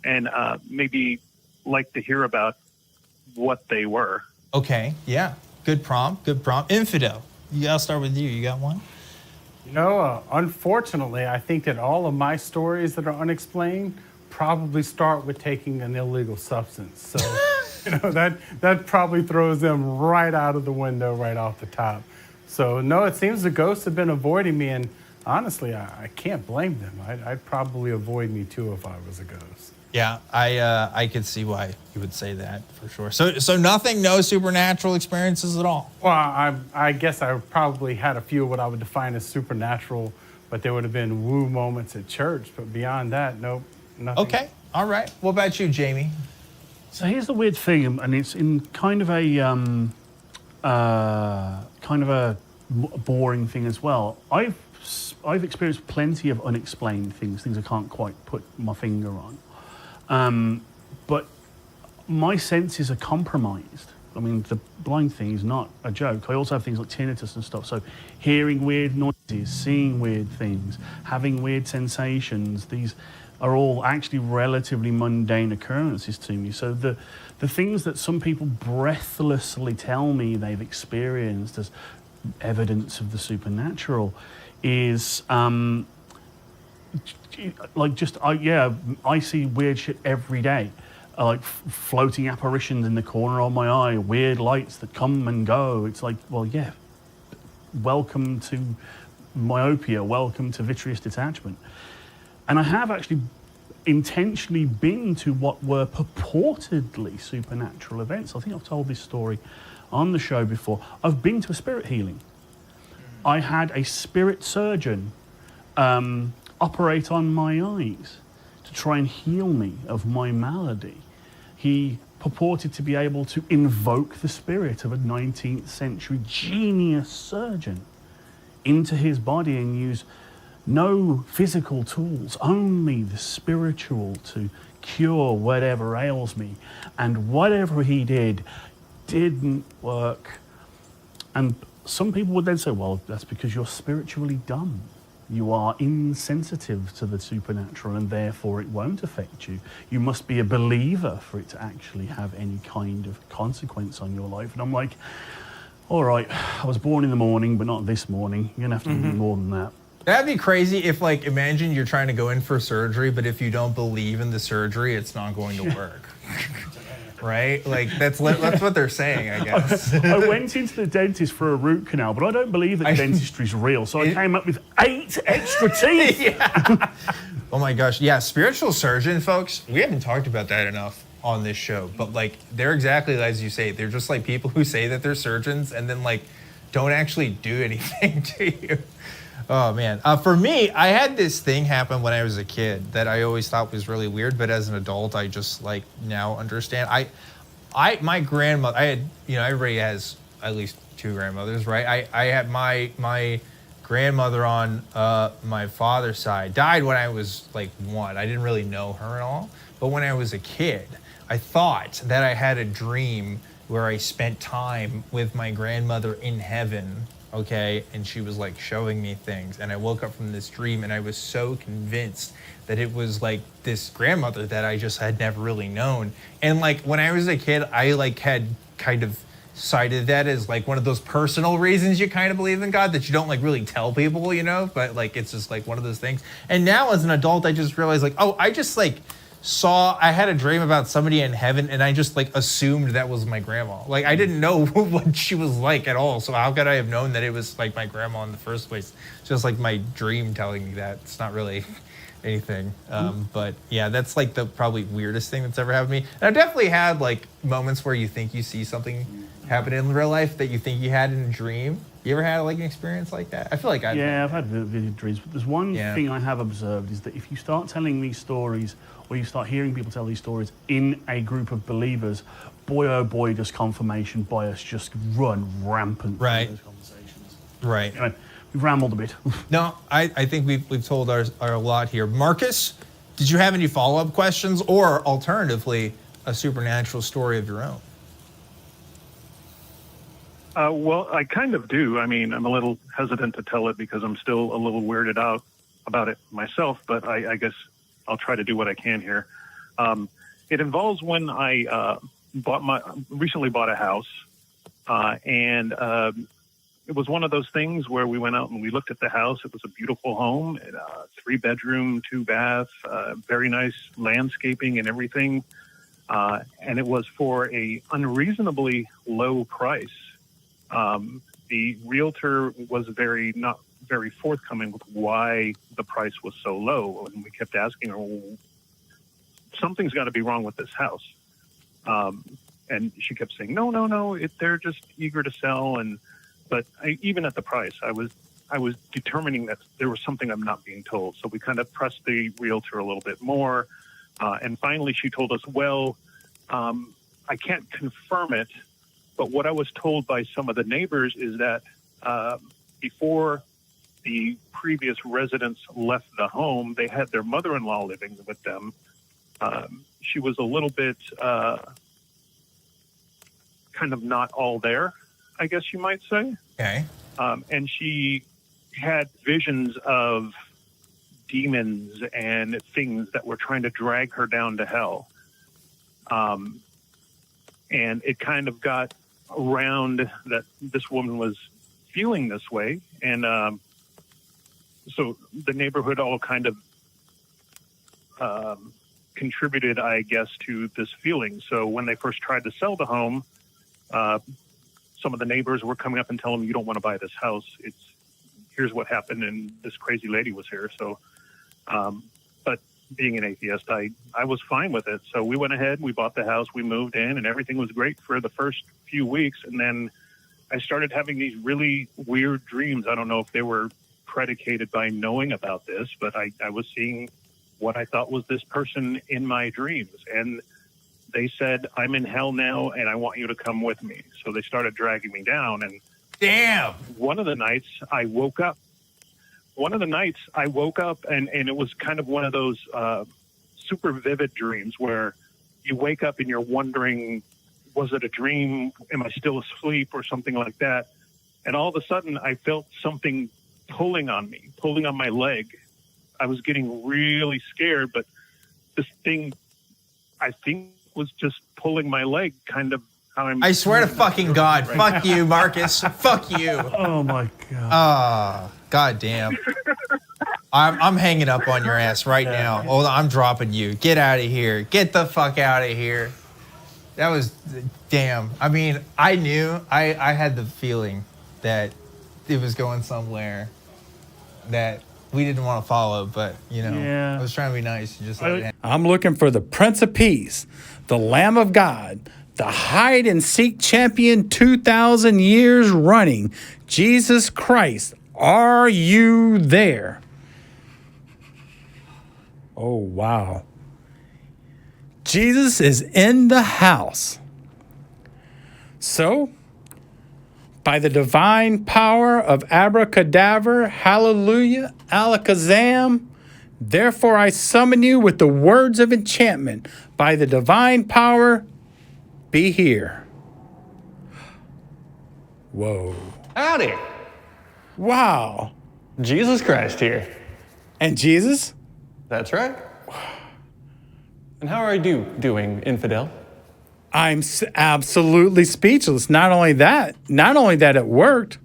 and maybe like to hear about what they were. Okay, yeah, good prompt. Infidel, I'll start with you. You got one? You know, unfortunately, I think that all of my stories that are unexplained probably start with taking an illegal substance. So, you know, that probably throws them right out of the window, right off the top. So, no, it seems the ghosts have been avoiding me, and honestly, I can't blame them. I'd probably avoid me too if I was a ghost. Yeah, I could see why you would say that for sure. So nothing, no supernatural experiences at all. Well, I guess I probably had a few of what I would define as supernatural, but there would have been woo moments at church. But beyond that, nope, nothing. Okay, all right. What about you, Jamie? So here's the weird thing, and it's in kind of a boring thing as well. I've experienced plenty of unexplained things I can't quite put my finger on. But my senses are compromised. I mean, the blind thing is not a joke. I also have things like tinnitus and stuff. So hearing weird noises, seeing weird things, having weird sensations, these are all actually relatively mundane occurrences to me. So the things that some people breathlessly tell me they've experienced as evidence of the supernatural is I see weird shit every day. Like floating apparitions in the corner of my eye, weird lights that come and go. It's like, well, yeah, welcome to myopia, welcome to vitreous detachment. And I have actually intentionally been to what were purportedly supernatural events. I think I've told this story on the show before. I've been to a spirit healing. I had a spirit surgeon operate on my eyes to try and heal me of my malady. He purported to be able to invoke the spirit of a 19th century genius surgeon into his body and use no physical tools, only the spiritual to cure whatever ails me. And whatever he did didn't work. And some people would then say, well, that's because you're spiritually dumb. You are insensitive to the supernatural and therefore it won't affect you. You must be a believer for it to actually have any kind of consequence on your life. And I'm like, all right, I was born in the morning, but not this morning. You're gonna have to give me more than that. That'd be crazy if, like, imagine you're trying to go in for surgery, but if you don't believe in the surgery, it's not going to work. Right? Like, that's what they're saying, I guess. I went into the dentist for a root canal, but I don't believe that dentistry's real, so I came up with 8 extra teeth. Yeah. Oh my gosh. Yeah, spiritual surgeon, folks, we haven't talked about that enough on this show, but, like, they're exactly as you say. They're just like people who say that they're surgeons and then, like, don't actually do anything to you. Oh, man. For me, I had this thing happen when I was a kid that I always thought was really weird, but as an adult, I just, like, now understand. My grandmother, I had, you know, everybody has at least 2 grandmothers, right? I had my grandmother on my father's side died when I was, like, 1. I didn't really know her at all. But when I was a kid, I thought that I had a dream where I spent time with my grandmother in heaven. Okay, and she was like showing me things, and I woke up from this dream and I was so convinced that it was like this grandmother that I just had never really known. And like when I was a kid, I like had kind of cited that as like one of those personal reasons you kind of believe in God that you don't like really tell people, you know, but like it's just like one of those things. And now as an adult, I just realized like, oh, I just like I had a dream about somebody in heaven and I just like assumed that was my grandma. Like I didn't know what she was like at all. So how could I have known that it was like my grandma in the first place? Just like my dream telling me that. It's not really anything. But yeah, that's like the probably weirdest thing that's ever happened to me. And I've definitely had like moments where you think you see something happen in real life that you think you had in a dream. You ever had like an experience like that? I feel like I've had vivid dreams. But there's one thing I have observed is that if you start telling these stories or you start hearing people tell these stories in a group of believers, boy oh boy, does confirmation bias just run rampant through those conversations. Right. Anyway, we've rambled a bit. No, I think we've told our lot here. Marcus, did you have any follow-up questions or alternatively a supernatural story of your own? Well, I kind of do. I mean, I'm a little hesitant to tell it because I'm still a little weirded out about it myself, but I guess I'll try to do what I can here. It involves when I recently bought a house, and it was one of those things where we went out and we looked at the house. It was a beautiful home, 3-bedroom, 2-bath, very nice landscaping and everything, and it was for a unreasonably low price. The realtor was not very forthcoming with why the price was so low. And we kept asking her, well, something's got to be wrong with this house. And she kept saying, no, they're just eager to sell. But even at the price, I was determining that there was something I'm not being told. So we kind of pressed the realtor a little bit more. And finally she told us, well, I can't confirm it, but what I was told by some of the neighbors is that before the previous residents left the home, they had their mother-in-law living with them. She was a little bit kind of not all there, I guess you might say. Okay. And she had visions of demons and things that were trying to drag her down to hell. And it kind of got around that this woman was feeling this way. And so the neighborhood all kind of contributed, I guess, to this feeling. So when they first tried to sell the home, some of the neighbors were coming up and telling them, you don't want to buy this house. Here's what happened, and this crazy lady was here. So, but being an atheist, I was fine with it. So we went ahead, we bought the house, we moved in, and everything was great for the first few weeks. And then I started having these really weird dreams. I don't know if they were predicated by knowing about this, but I was seeing what I thought was this person in my dreams. And they said, I'm in hell now, and I want you to come with me. So they started dragging me down. And damn, one of the nights I woke up, and it was kind of one of those super vivid dreams where you wake up and you're wondering, was it a dream? Am I still asleep or something like that? And all of a sudden I felt something pulling on my leg. I was getting really scared, but this thing, I think, was just pulling my leg, kind of how I'm. I swear to fucking God. Right Fuck now. you, Marcus. Fuck you. Oh my God. Ah, God damn. I'm hanging up on your ass right now. Oh, I'm dropping you. Get out of here. Get the fuck out of here. That was, damn. I mean, I knew, I had the feeling that it was going somewhere that we didn't want to follow, but, you know, Yeah. I was trying to be nice. And just let it happen. I'm looking for the Prince of Peace, the Lamb of God, the hide and seek champion 2,000 years running, Jesus Christ. Are you there? Oh, wow. Jesus is in the house. So, by the divine power of abracadabra, hallelujah, alakazam, therefore I summon you with the words of enchantment. By the divine power, be here. Whoa. Howdy. Wow. Jesus Christ here. And Jesus? That's right. And how are you doing, infidel? I'm absolutely speechless. Not only that it worked.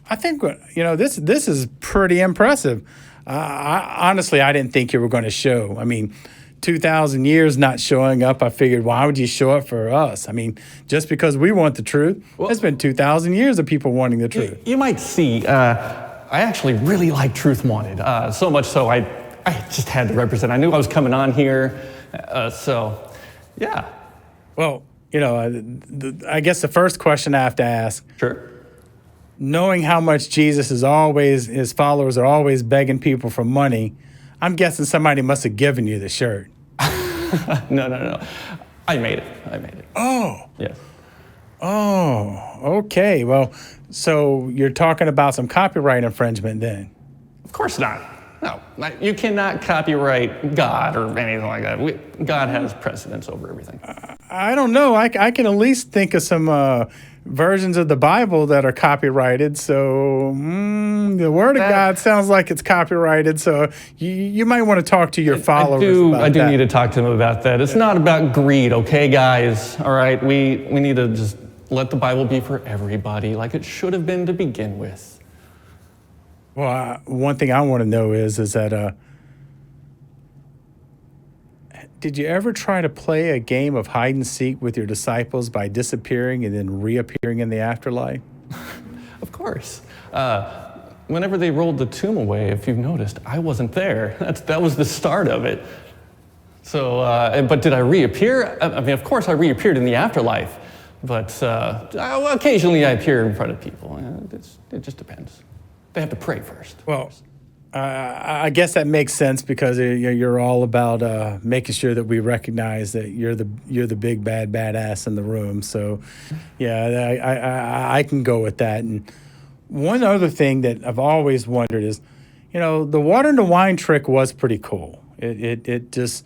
I think, you know, this is pretty impressive. Honestly, I didn't think you were going to show. I mean, 2,000 years not showing up, I figured, why would you show up for us? I mean, just because we want the truth. Well, it's been 2,000 years of people wanting the truth. You might see, I actually really like Truth Wanted. So much so I just had to represent. I knew I was coming on here. So, yeah. Well, you know, I guess the first question I have to ask. Sure. Knowing how much Jesus is always, his followers are always begging people for money, I'm guessing somebody must have given you the shirt. No. I made it. Oh. Yes. Oh, okay. Well, so you're talking about some copyright infringement then? Of course not. No, you cannot copyright God or anything like that. God has precedence over everything. I don't know. I can at least think of some versions of the Bible that are copyrighted. So the Word of God sounds like it's copyrighted. So you might want to talk to your followers about that. I do need to talk to them about that. It's not about greed, okay, guys? All right, we need to just let the Bible be for everybody like it should have been to begin with. Well, one thing I want to know is that did you ever try to play a game of hide and seek with your disciples by disappearing and then reappearing in the afterlife? Of course. Whenever they rolled the tomb away, if you've noticed, I wasn't there. That was the start of it. So, but did I reappear? I mean, of course I reappeared in the afterlife, but occasionally I appear in front of people. It just depends. They have to pray first. Well, I guess that makes sense because you're all about making sure that we recognize that you're the big bad badass in the room. So, yeah, I can go with that. And one other thing that I've always wondered is, you know, the water and the wine trick was pretty cool. That's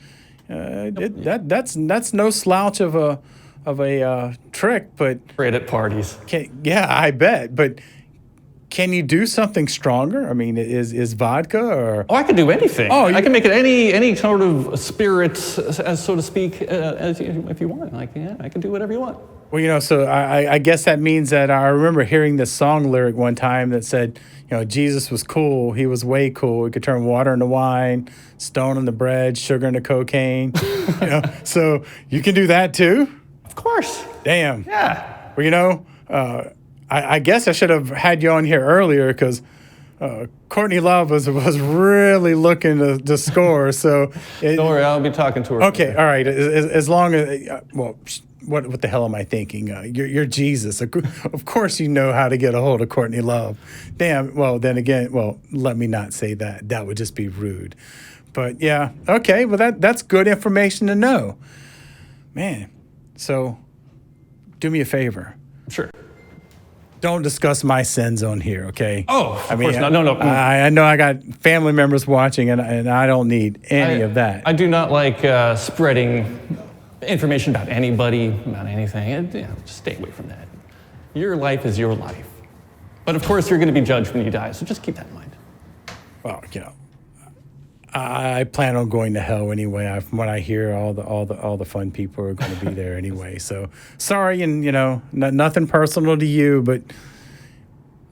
no slouch of a trick, but Great at parties. yeah, I bet, but. Can you do something stronger? I mean, is vodka or? Oh, I can do anything. Oh, I can make it any sort of spirit, as so to speak, if you want. Like, yeah, I can do whatever you want. Well, so I guess that means that I remember hearing this song lyric one time that said, Jesus was cool. He was way cool. He could turn water into wine, stone into bread, sugar into cocaine. So you can do that too? Of course. Damn. Yeah. Well, I guess I should have had you on here earlier because Courtney Love was really looking to score. So don't worry, I'll be talking to her. Okay, all right. As long as what the hell am I thinking? You're Jesus. Of course you know how to get a hold of Courtney Love. Damn. Well, then again, let me not say that. That would just be rude. But yeah, okay. Well, that's good information to know, man. So do me a favor. Sure. Don't discuss my sins on here, okay? Oh, of course not. No. I know I got family members watching, and I don't need any of that. I do not like spreading information about anybody, about anything. Just stay away from that. Your life is your life. But of course, you're going to be judged when you die, so just keep that in mind. Well, I plan on going to hell anyway. When I hear all the fun people are going to be there anyway. So sorry, and nothing personal to you, but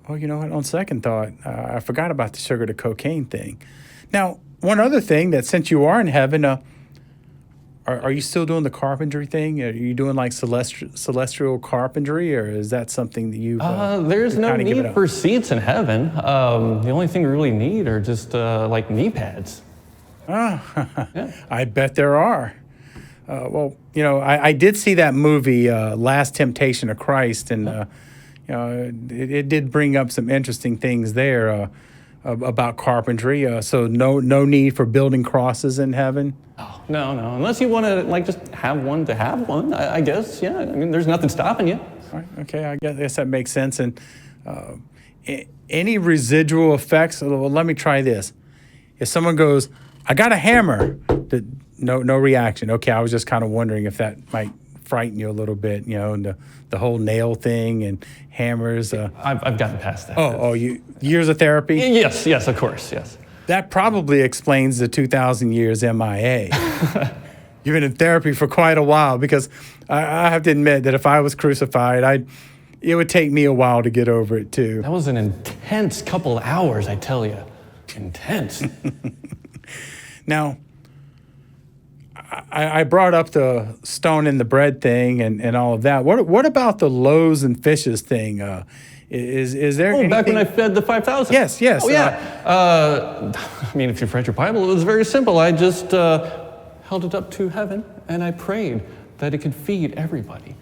you know what? On second thought, I forgot about the sugar to cocaine thing. Now, one other thing that since you are in heaven, are you still doing the carpentry thing? Are you doing like celestial carpentry, or is that something that you? There's no need for seats in heaven. The only thing we really need are just like knee pads. Yeah. I bet there are. I did see that movie, Last Temptation of Christ, and it did bring up some interesting things there about carpentry. So no need for building crosses in heaven. Oh, no. Unless you want to just have one to have one, I guess. Yeah. I mean, there's nothing stopping you. All right. Okay. I guess that makes sense. And any residual effects? Well, let me try this. If someone goes, I got a hammer. No reaction. Okay, I was just kind of wondering if that might frighten you a little bit, and the whole nail thing and hammers. I've gotten past that. You years of therapy? Yes, of course, yes. That probably explains the 2,000 years MIA. You've been in therapy for quite a while, because I have to admit that if I was crucified, it would take me a while to get over it too. That was an intense couple hours, I tell you. Intense. Now, I brought up the stone in the bread thing and all of that. What about the loaves and fishes thing? Is there anything? Back when I fed the 5,000? Yes. Oh, yeah. I mean, if you've read your Bible, it was very simple. I just held it up to heaven, and I prayed that it could feed everybody.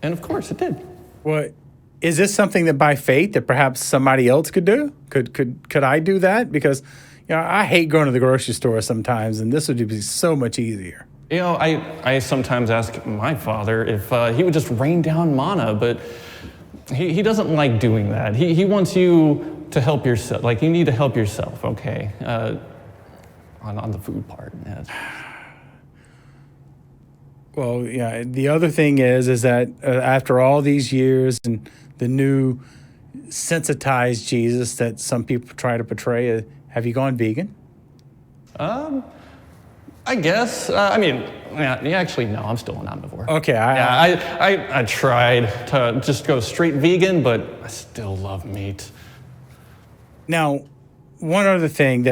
And of course, it did. Well, is this something that by faith that perhaps somebody else could do? Could I do that? Because I hate going to the grocery store sometimes, and this would be so much easier. I sometimes ask my father if he would just rain down manna, but he doesn't like doing that. He wants you to help yourself. Like, you need to help yourself, okay? On the food part. Yes. Well, yeah. The other thing is that after all these years and the new sensitized Jesus that some people try to portray, have you gone vegan? I guess. Actually, no. I'm still an omnivore. Okay. I tried to just go straight vegan, but I still love meat. Now, one other thing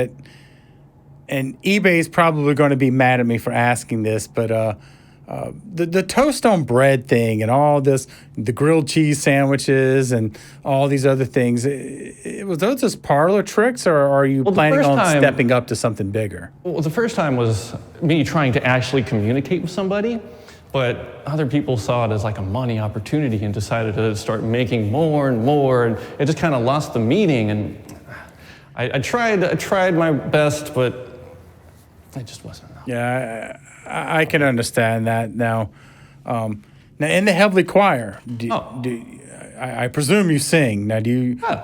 and eBay's probably going to be mad at me for asking this, but the toast on bread thing and all this, the grilled cheese sandwiches and all these other things, was those just parlor tricks, or are you planning on stepping up to something bigger? Well, the first time was me trying to actually communicate with somebody, but other people saw it as like a money opportunity and decided to start making more and more, and it just kind of lost the meaning. And I tried my best, but it just wasn't enough. Yeah, I can understand that. Now, Now, in the heavenly choir, I presume you sing. Now,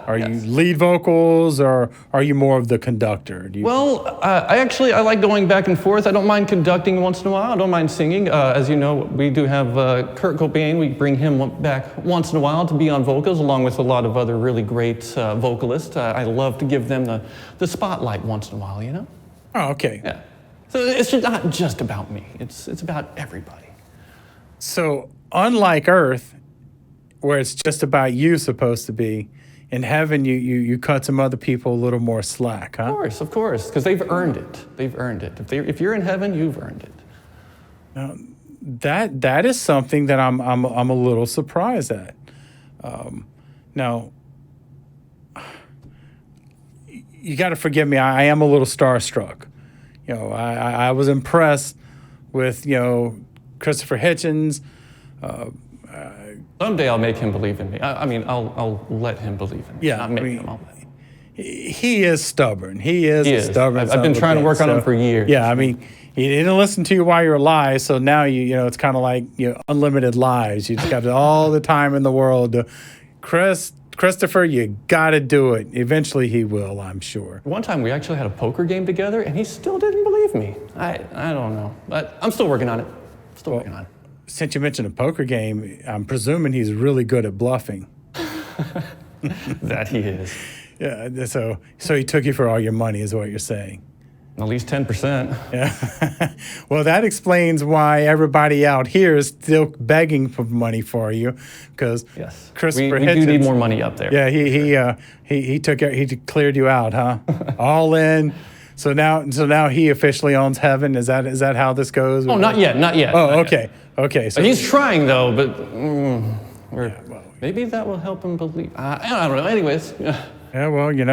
are you lead vocals, or are you more of the conductor? I like going back and forth. I don't mind conducting once in a while. I don't mind singing. As you know, we do have Kurt Cobain. We bring him back once in a while to be on vocals, along with a lot of other really great vocalists. I love to give them the spotlight once in a while, you know? Oh, okay. Yeah. So it's not just about me. It's about everybody. So unlike Earth, where it's just about you supposed to be, in heaven you cut some other people a little more slack, huh? Of course, because they've earned it. They've earned it. If you're in heaven, you've earned it. Now, that is something that I'm a little surprised at. Now, you got to forgive me. I am a little starstruck. You know, I was impressed with Christopher Hitchens. Someday I'll make him believe in me. I'll let him believe in me. Yeah, not make him. I'll let him. He is stubborn. He is stubborn. I've been trying to work on him for years. Yeah, I mean, he didn't listen to you while you were alive, so now it's kind of like unlimited lives. You just got all the time in the world. Christopher, you got to do it. Eventually, he will, I'm sure. One time we actually had a poker game together, and he still didn't believe me. I don't know, but I'm still working on it. Working on it. Since you mentioned a poker game, I'm presuming he's really good at bluffing. That he is. Yeah, so he took you for all your money, is what you're saying. At least 10%. Yeah. Well, that explains why everybody out here is still begging for money for you, because Christopher we do need more money up there. Yeah, he cleared you out, huh? All in. So now he officially owns heaven. Is that how this goes? Oh, not yet. Oh, okay. Okay. So he's trying though, but maybe that will help him believe. I don't know. Anyways. Yeah. Well, you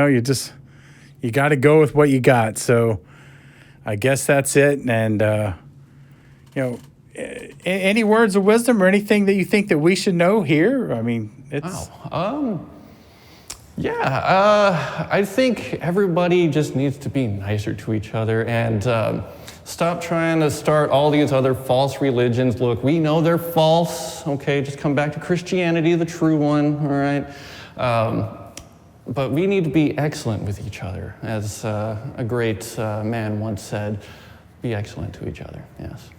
got to go with what you got. So I guess that's it. And any words of wisdom or anything that you think that we should know here? I mean, it's. Wow. I think everybody just needs to be nicer to each other and stop trying to start all these other false religions. Look, we know they're false, okay? Just come back to Christianity, the true one, all right? But we need to be excellent with each other. As a great man once said, be excellent to each other, yes.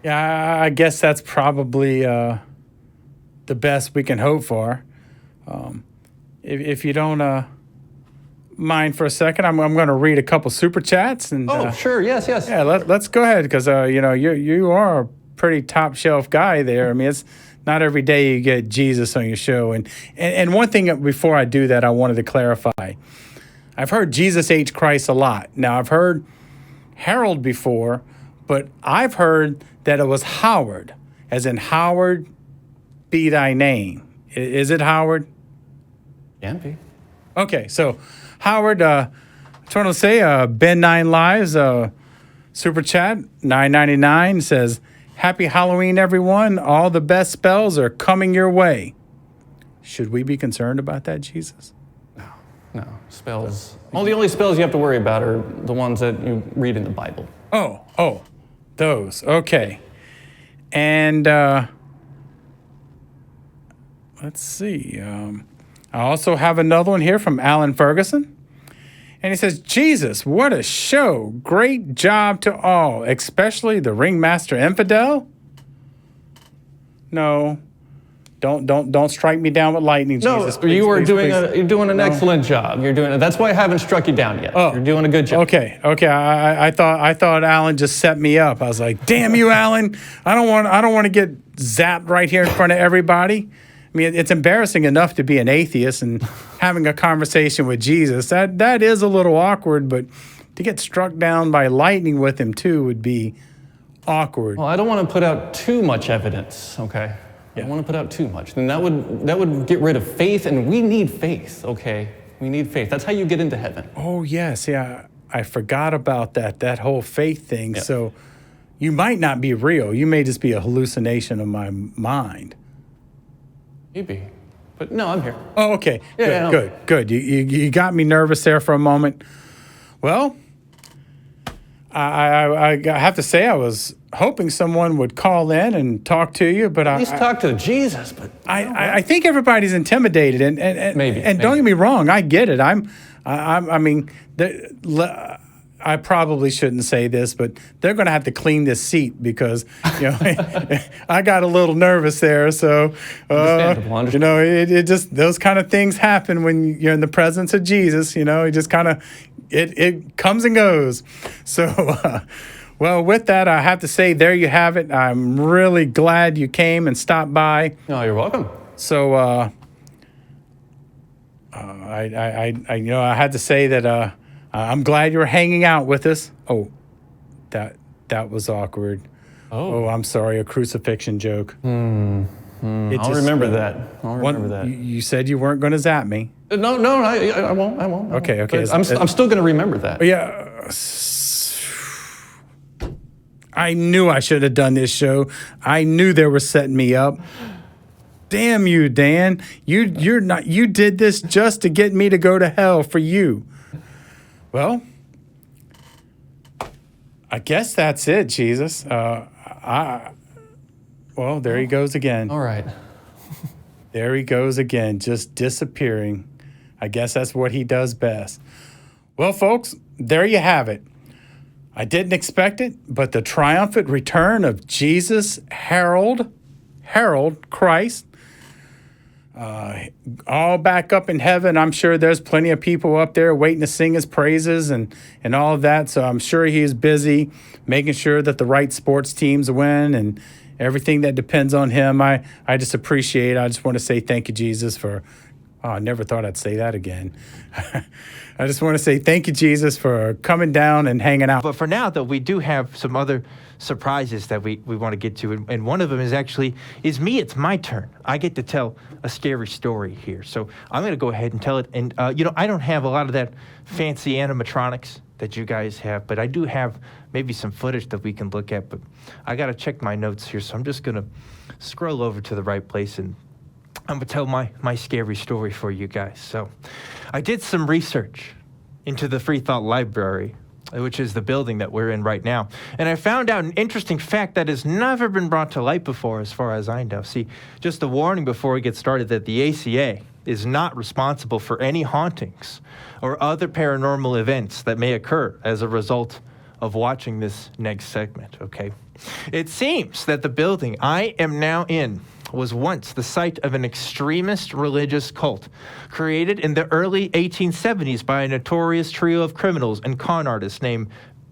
Yeah, I guess that's probably the best we can hope for. If you don't mind for a second, I'm going to read a couple super chats. And sure, yes. Yeah, let's go ahead, because you are a pretty top shelf guy there. I mean, it's not every day you get Jesus on your show. And one thing before I do that, I wanted to clarify. I've heard Jesus H. Christ a lot. Now, I've heard Harold before, but I've heard that it was Howard, as in Howard be thy name. Is it Howard? Can be. Okay, so Howard, I just want to say, Ben 9 Lives, super chat, $9.99 says, Happy Halloween, everyone. All the best spells are coming your way. Should we be concerned about that, Jesus? No. Spells. Well, the only spells you have to worry about are the ones that you read in the Bible. Oh, those. Okay. And let's see. I also have another one here from Alan Ferguson. And he says, Jesus, what a show. Great job to all, especially the ringmaster infidel. No, don't strike me down with lightning, Jesus. No, you're doing an excellent job. You're doing it. That's why I haven't struck you down yet. You're doing a good job. Okay. I thought Alan just set me up. I was like, damn you, Alan. I don't want to get zapped right here in front of everybody. I mean, it's embarrassing enough to be an atheist and having a conversation with Jesus. That is a little awkward, but to get struck down by lightning with him too would be awkward. Well, I don't want to put out too much evidence, okay? I don't want to put out too much. Then that would get rid of faith, and we need faith, okay? We need faith. That's how you get into heaven. Oh, yes. Yeah, I forgot about that whole faith thing. Yeah. So you might not be real. You may just be a hallucination of my mind. Maybe. But no, I'm here. Oh, okay. Good. You got me nervous there for a moment. Well, I have to say I was hoping someone would call in and talk to you, but At least talk to Jesus. But I think everybody's intimidated, and maybe. Don't get me wrong, I get it. I mean, I probably shouldn't say this, but they're going to have to clean this seat because I got a little nervous there. So it just those kind of things happen when you're in the presence of Jesus. It just kind of it comes and goes. So. Well, with that, I have to say, there you have it. I'm really glad you came and stopped by. Oh, you're welcome. So, I had to say that I'm glad you were hanging out with us. Oh, that was awkward. Oh, I'm sorry, a crucifixion joke. I'll remember that. I'll remember that. You said you weren't going to zap me. No, I won't. I won't. Okay. I'm still going to remember that. Yeah. I knew I should have done this show. I knew they were setting me up. Damn you, Dan. You did this just to get me to go to hell for you. Well, I guess that's it, Jesus. Well, there he goes again. All right. There he goes again, just disappearing. I guess that's what he does best. Well, folks, there you have it. I didn't expect it, but the triumphant return of Jesus Harold Christ, all back up in heaven. I'm sure there's plenty of people up there waiting to sing his praises and all of that. So I'm sure he is busy making sure that the right sports teams win and everything that depends on him. I just appreciate it. I just want to say thank you, Jesus, for... Oh, I never thought I'd say that again. I just want to say thank you, Jesus, for coming down and hanging out. But for now, though, we do have some other surprises that we want to get to. And one of them is me. It's my turn. I get to tell a scary story here. So I'm going to go ahead and tell it. And, I don't have a lot of that fancy animatronics that you guys have, but I do have maybe some footage that we can look at. But I got to check my notes here. So I'm just going to scroll over to the right place and I'm going to tell my scary story for you guys. So I did some research into the Free Thought Library, which is the building that we're in right now. And I found out an interesting fact that has never been brought to light before, as far as I know. See, just a warning before we get started that the ACA is not responsible for any hauntings or other paranormal events that may occur as a result of watching this next segment, okay? It seems that the building I am now in was once the site of an extremist religious cult created in the early 1870s by a notorious trio of criminals and con artists named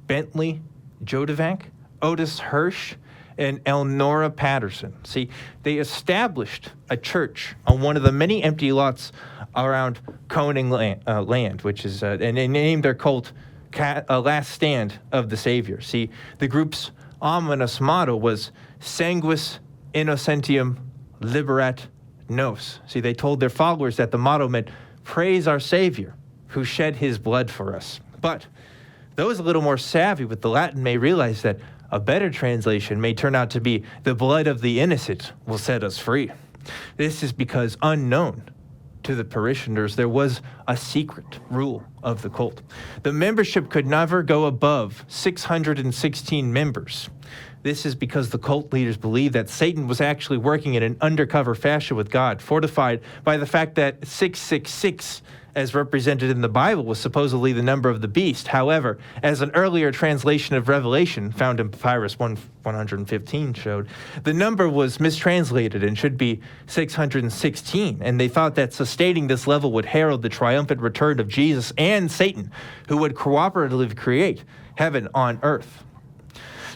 Bentley Jodovac, Otis Hirsch, and Elnora Patterson. See, they established a church on one of the many empty lots around Koning land, which is, and they named their cult Last Stand of the Savior. See, the group's ominous motto was Sanguis Innocentium Liberat Nos. See, they told their followers that the motto meant praise our Savior who shed his blood for us. But those a little more savvy with the Latin may realize that a better translation may turn out to be the blood of the innocent will set us free. This is because unknown to the parishioners, there was a secret rule of the cult. The membership could never go above 616 members. This is because the cult leaders believed that Satan was actually working in an undercover fashion with God, fortified by the fact that 666, as represented in the Bible, was supposedly the number of the beast. However, as an earlier translation of Revelation, found in Papyrus 115 showed, the number was mistranslated and should be 616, and they thought that sustaining this level would herald the triumphant return of Jesus and Satan, who would cooperatively create heaven on earth.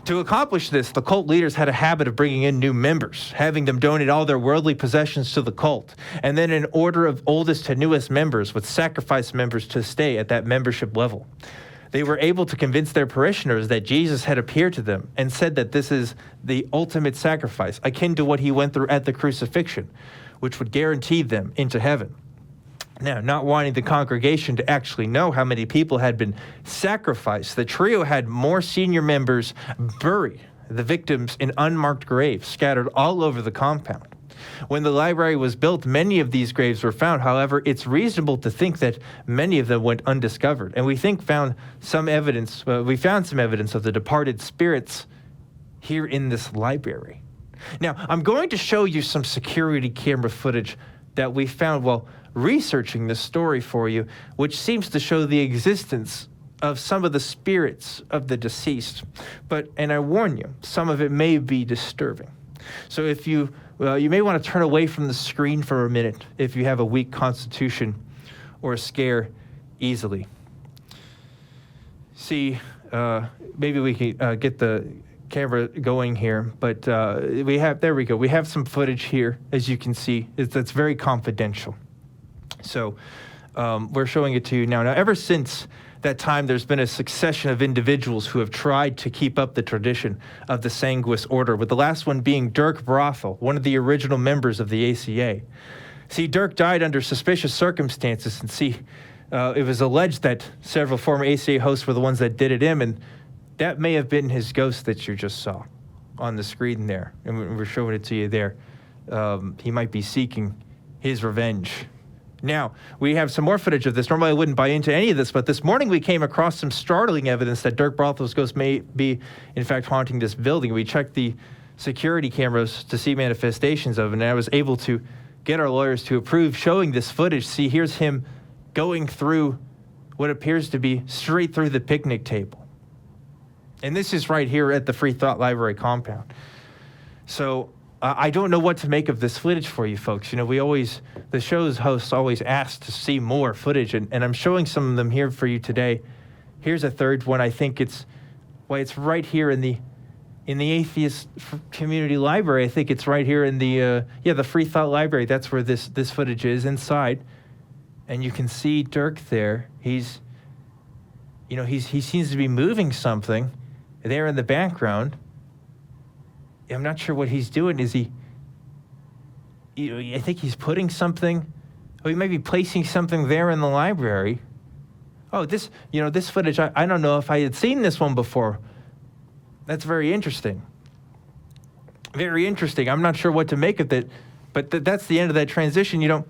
To accomplish this, the cult leaders had a habit of bringing in new members, having them donate all their worldly possessions to the cult, and then in order of oldest to newest members would sacrifice members to stay at that membership level. They were able to convince their parishioners that Jesus had appeared to them and said that this is the ultimate sacrifice, akin to what he went through at the crucifixion, which would guarantee them into heaven. Now, not wanting the congregation to actually know how many people had been sacrificed, the trio had more senior members bury the victims in unmarked graves scattered all over the compound. When the library was built, many of these graves were found. However, it's reasonable to think that many of them went undiscovered, and we found some evidence of the departed spirits here in this library. Now, I'm going to show you some security camera footage that we found while researching this story for you, which seems to show the existence of some of the spirits of the deceased. And I warn you, some of it may be disturbing. So if you may want to turn away from the screen for a minute if you have a weak constitution or scare easily. See, maybe we can get the camera going here, but there we go. We have some footage here, as you can see. That's very confidential. So we're showing it to you now. Now, ever since that time, there's been a succession of individuals who have tried to keep up the tradition of the Sanguis Order, with the last one being Dirk Brothel, one of the original members of the ACA. See, Dirk died under suspicious circumstances, and it was alleged that several former ACA hosts were the ones that did it him, and that may have been his ghost that you just saw on the screen there, and we're showing it to you there. He might be seeking his revenge. Now, we have some more footage of this. Normally, I wouldn't buy into any of this, but this morning we came across some startling evidence that Dirk Brothel's ghost may be, in fact, haunting this building. We checked the security cameras to see manifestations of it, and I was able to get our lawyers to approve showing this footage. See, here's him going through what appears to be straight through the picnic table. And this is right here at the Free Thought Library compound. So I don't know what to make of this footage for you folks. You know, the show's hosts always ask to see more footage, and I'm showing some of them here for you today. Here's a third one. I think it's right here in the Atheist Community Library. I think it's right here in the Free Thought Library. That's where this footage is inside. And you can see Dirk there. He seems to be moving something there in the background. I'm not sure what he's doing. Is he? I think he's putting something. Oh, he might be placing something there in the library. Oh, this footage. I don't know if I had seen this one before. That's very interesting. Very interesting. I'm not sure what to make of it, but that's the end of that transition.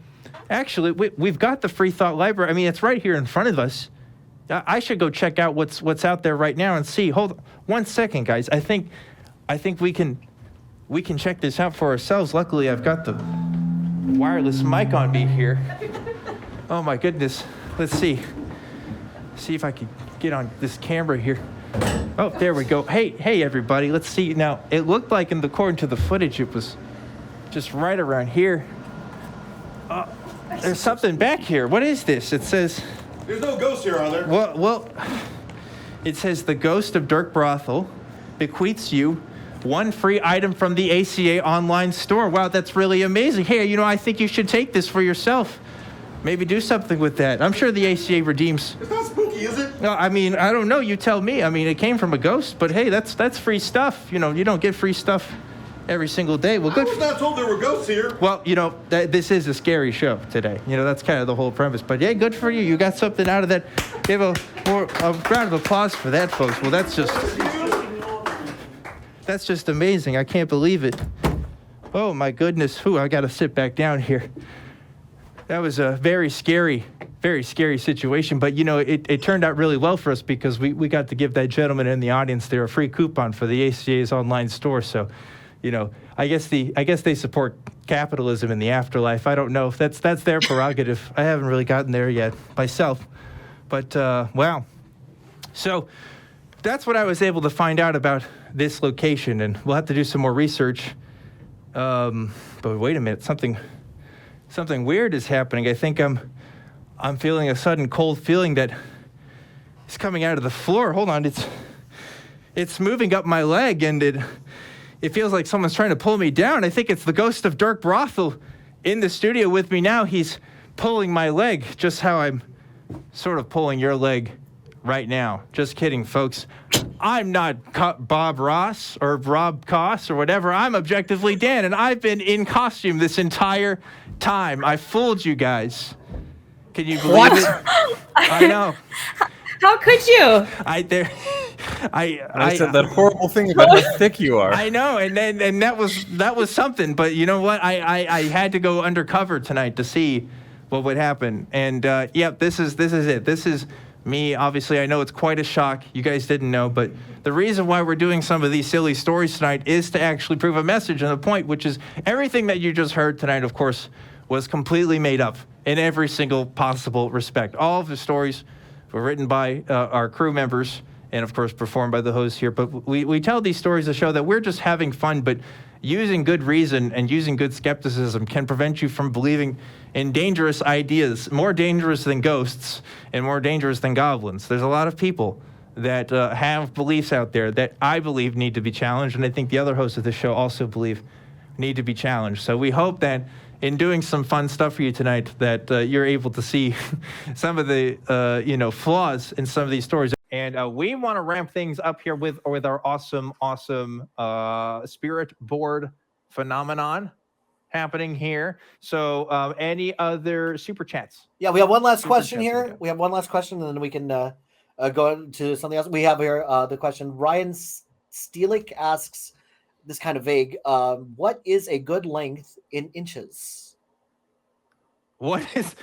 Actually, we've got the Free Thought Library. I mean, it's right here in front of us. I should go check out what's out there right now and see. Hold on 1 second, guys. I think we can check this out for ourselves. Luckily, I've got the wireless mic on me here. Oh my goodness. Let's see if I can get on this camera here. Oh, there we go. Hey everybody. Let's see. Now, it looked like according to the footage, it was just right around here. There's something back here. What is this? It says... There's no ghost here, are there? Well, it says the ghost of Dirk Brothel bequeaths you one free item from the ACA online store. Wow, that's really amazing. Hey, I think you should take this for yourself. Maybe do something with that. I'm sure the ACA redeems... It's not spooky, is it? No, I mean, I don't know. You tell me. I mean, it came from a ghost, but hey, that's free stuff. You don't get free stuff every single day. Well, good. I was not told there were ghosts here. Well, this is a scary show today. That's kind of the whole premise. But yeah, good for you. You got something out of that. Give a round of applause for that, folks. Well, that's just amazing. I can't believe it. Oh my goodness. I got to sit back down here. That was a very scary situation. But it turned out really well for us because we got to give that gentleman in the audience there a free coupon for the ACA's online store. So. I guess they support capitalism in the afterlife. I don't know if that's their prerogative. I haven't really gotten there yet myself. But wow. So that's what I was able to find out about this location, and we'll have to do some more research. But wait a minute, something weird is happening. I think I'm feeling a sudden cold feeling that is coming out of the floor. Hold on, it's moving up my leg, and it feels like someone's trying to pull me down. I think it's the ghost of Dirk Brothel in the studio with me now. He's pulling my leg, just how I'm sort of pulling your leg right now. Just kidding, folks. I'm not Bob Ross or Rob Koss or whatever. I'm objectively Dan, and I've been in costume this entire time. I fooled you guys. Can you believe it? I know. How could you? I said that horrible thing about how thick you are. I know, and that was something. But you know what? I had to go undercover tonight to see what would happen. And this is it. This is me, obviously, I know it's quite a shock. You guys didn't know, but the reason why we're doing some of these silly stories tonight is to actually prove a message and a point, which is everything that you just heard tonight, of course, was completely made up in every single possible respect. All of the stories were written by our crew members and, of course, performed by the hosts here. But we tell these stories to show that we're just having fun, but using good reason and using good skepticism can prevent you from believing in dangerous ideas, more dangerous than ghosts and more dangerous than goblins. There's a lot of people that have beliefs out there that I believe need to be challenged, and I think the other hosts of the show also believe need to be challenged. So we hope that in doing some fun stuff for you tonight, that you're able to see some of the flaws in some of these stories. And we want to ramp things up here with our awesome spirit board phenomenon happening here. So any other super chats? Yeah, we have one last question here. We have one last question, and then we can go to something else. We have here the question. Ryan Steelick asks, this kind of vague, what is a good length in inches? What is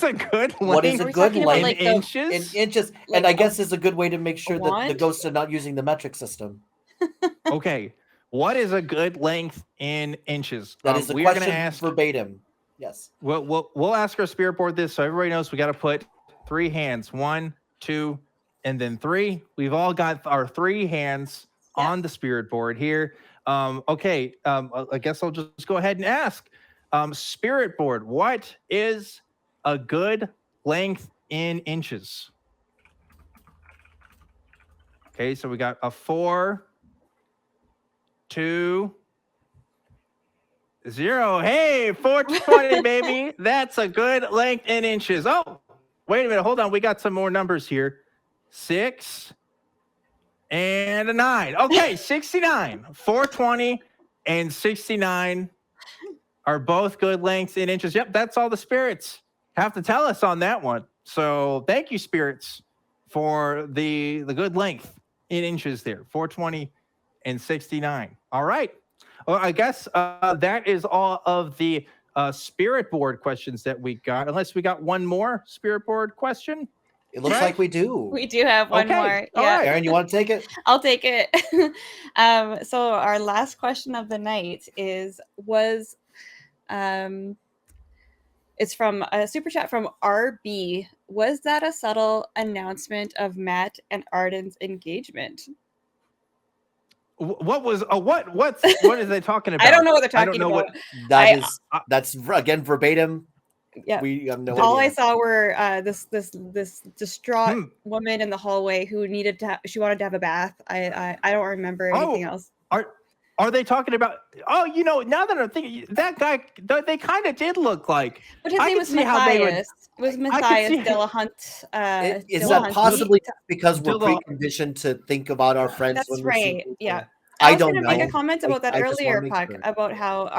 a good length? What is a good length in inches? In inches, and I guess is a good way to make sure that the ghosts are not using the metric system. Okay, what is a good length in inches? That is the we're question gonna ask verbatim. Yes. We'll ask our spirit board this, so everybody knows we got to put 3 hands, 1, 2, and then 3. We've all got our 3 hands on the spirit board here. Okay, I guess I'll just go ahead and ask. Spirit board, what is a good length in inches? Okay, so we got a 4, 2, 0. Hey, 420, baby. That's a good length in inches. Oh, wait a minute. Hold on. We got some more numbers here. 6 and a 9. Okay, 69. 420 and 69 are both good lengths in inches. Yep, that's all the spirits have to tell us on that one. So thank you, spirits, for the good length in inches there. 420 and 69. All right. Well, I guess that is all of the spirit board questions that we got, unless we got one more spirit board question. It looks like we do. We do have one more. All right. Aaron, you want to take it? I'll take it. So our last question of the night it's from a super chat from RB. Was that a subtle announcement of Matt and Arden's engagement? What is they talking about? I don't know what they're talking about. That's again verbatim. Yeah, we have no all idea. I saw were this distraught woman in the hallway who she wanted to have a bath. I don't remember anything else. Are they talking about? Oh, now that I'm thinking, that guy, they kind of did look like. But his name was Matthias. It was Matthias Dillahunt. Is that possibly because we're preconditioned to think about our friends? That's right. Yeah. I don't know. know. Make a comment about that earlier, Puck, sure. about how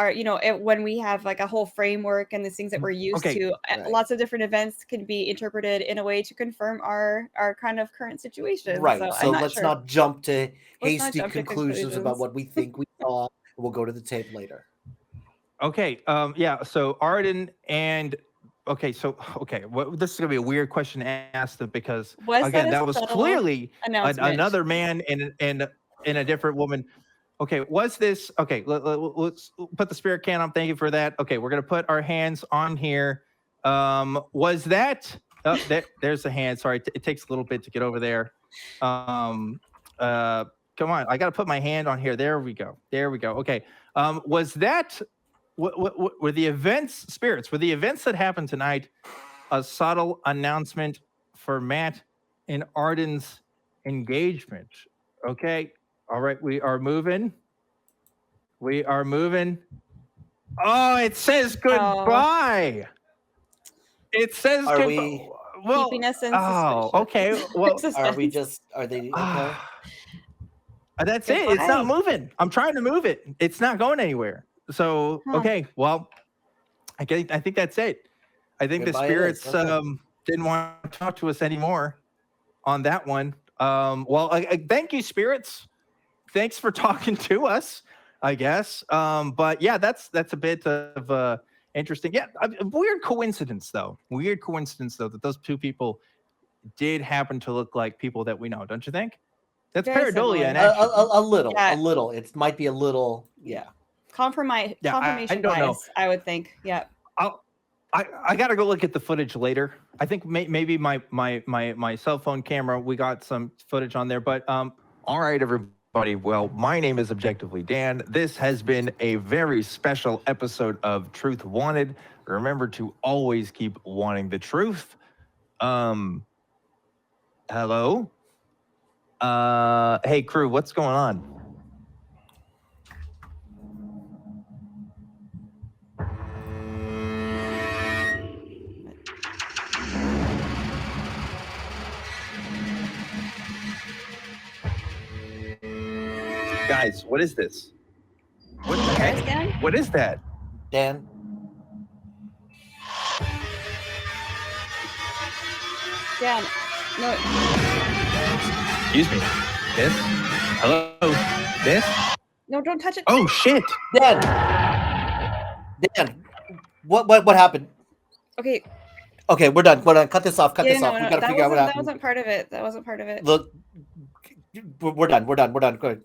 when we have like a whole framework and the things that we're used to, lots of different events can be interpreted in a way to confirm our kind of current situation. Right. So let's not jump to hasty conclusions about what we think we saw. We'll go to the tape later. Okay. Yeah. So Arden and. Okay, this is gonna be a weird question to ask them because that was clearly another man and a different woman. Okay, was this okay? Let's put the spirit can on. Thank you for that. Okay, we're gonna put our hands on here. Was that? There's the hand. Sorry, it takes a little bit to get over there. Come on, I gotta put my hand on here. There we go. Okay. Was that? What were the events, spirits? Were the events that happened tonight a subtle announcement for Matt and Arden's engagement? Okay. All right. We are moving. Oh, it says goodbye. It says goodbye. We keeping us in suspicion? Okay. Well, are they okay? That's it. It's not moving. I'm trying to move it. It's not going anywhere. So, okay, well, I think that's it. I think the spirits didn't want to talk to us anymore on that one. Thank you, spirits. Thanks for talking to us, I guess. But yeah, that's a bit of interesting. Yeah, weird coincidence though. That those two people did happen to look like people that we know, don't you think? That's Very pareidolia similar. in action. A little, Yeah. a little. It might be a little, yeah. Confirmation I don't know. bias, I would think. Yeah. I gotta go look at the footage later. I think maybe my cell phone camera, we got some footage on there. But all right, everybody. Well, my name is Objectively Dan. This has been a very special episode of Truth Wanted. Remember to always keep wanting the truth. Hello. Hey crew, what's going on? Guys, what is this? What the heck? Dan? What is that? Dan? Dan. No. Excuse me. This? Hello? This? No, don't touch it. Oh shit! Dan! Dan! What happened? Okay. Okay, we're done. We're done. Cut this off. Cut this off. We gotta figure out what That happened. wasn't part of it. That wasn't part of it. Look, we're done. We're done. We're done. Good.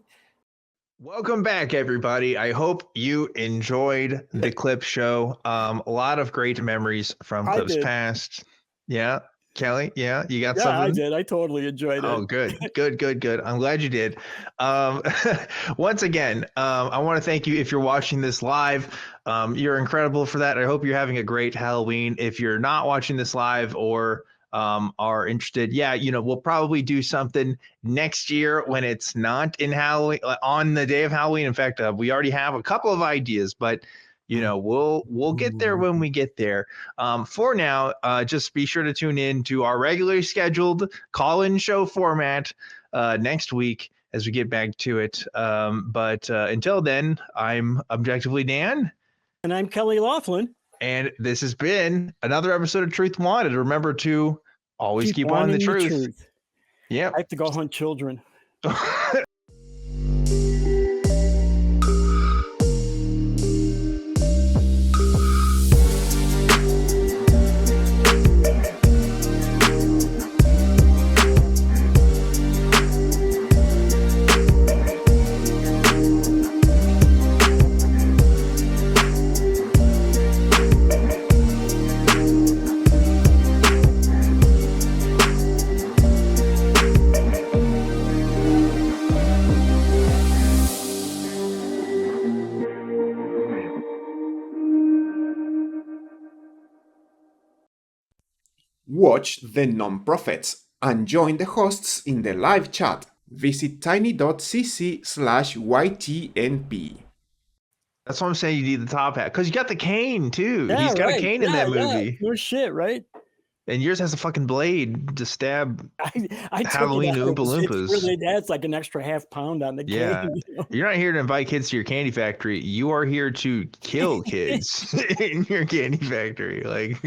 Welcome back, everybody. I hope you enjoyed the clip show. A lot of great memories from clips past. Yeah, Kelly. Yeah, you got something? Yeah, I did. I totally enjoyed it. Oh, good. I'm glad you did. Once again, I want to thank you if you're watching this live. You're incredible for that. I hope you're having a great Halloween. If you're not watching this live or are interested, we'll probably do something next year when it's not in Halloween, on the day of Halloween. In fact, we already have a couple of ideas, but we'll get there when we get there. For now, just be sure to tune in to our regularly scheduled call-in show format next week as we get back to it. But until then, I'm Objectively Dan. And I'm Kelly Laughlin. And this has been another episode of Truth Wanted. Remember to always keep wanting the truth. Yeah. I have to go hunt children. Watch the non-profits and join the hosts in the live chat. Visit tiny.cc/YTNP. That's what I'm saying. You need the top hat because you got the cane too. Yeah, He's got right. a cane in that movie. No shit, right? And yours has a fucking blade to stab I Halloween Oompa Loompas. Really, that's like an extra half pound on the Yeah. cane. You're not here to invite kids to your candy factory. You are here to kill kids in your candy factory. Like,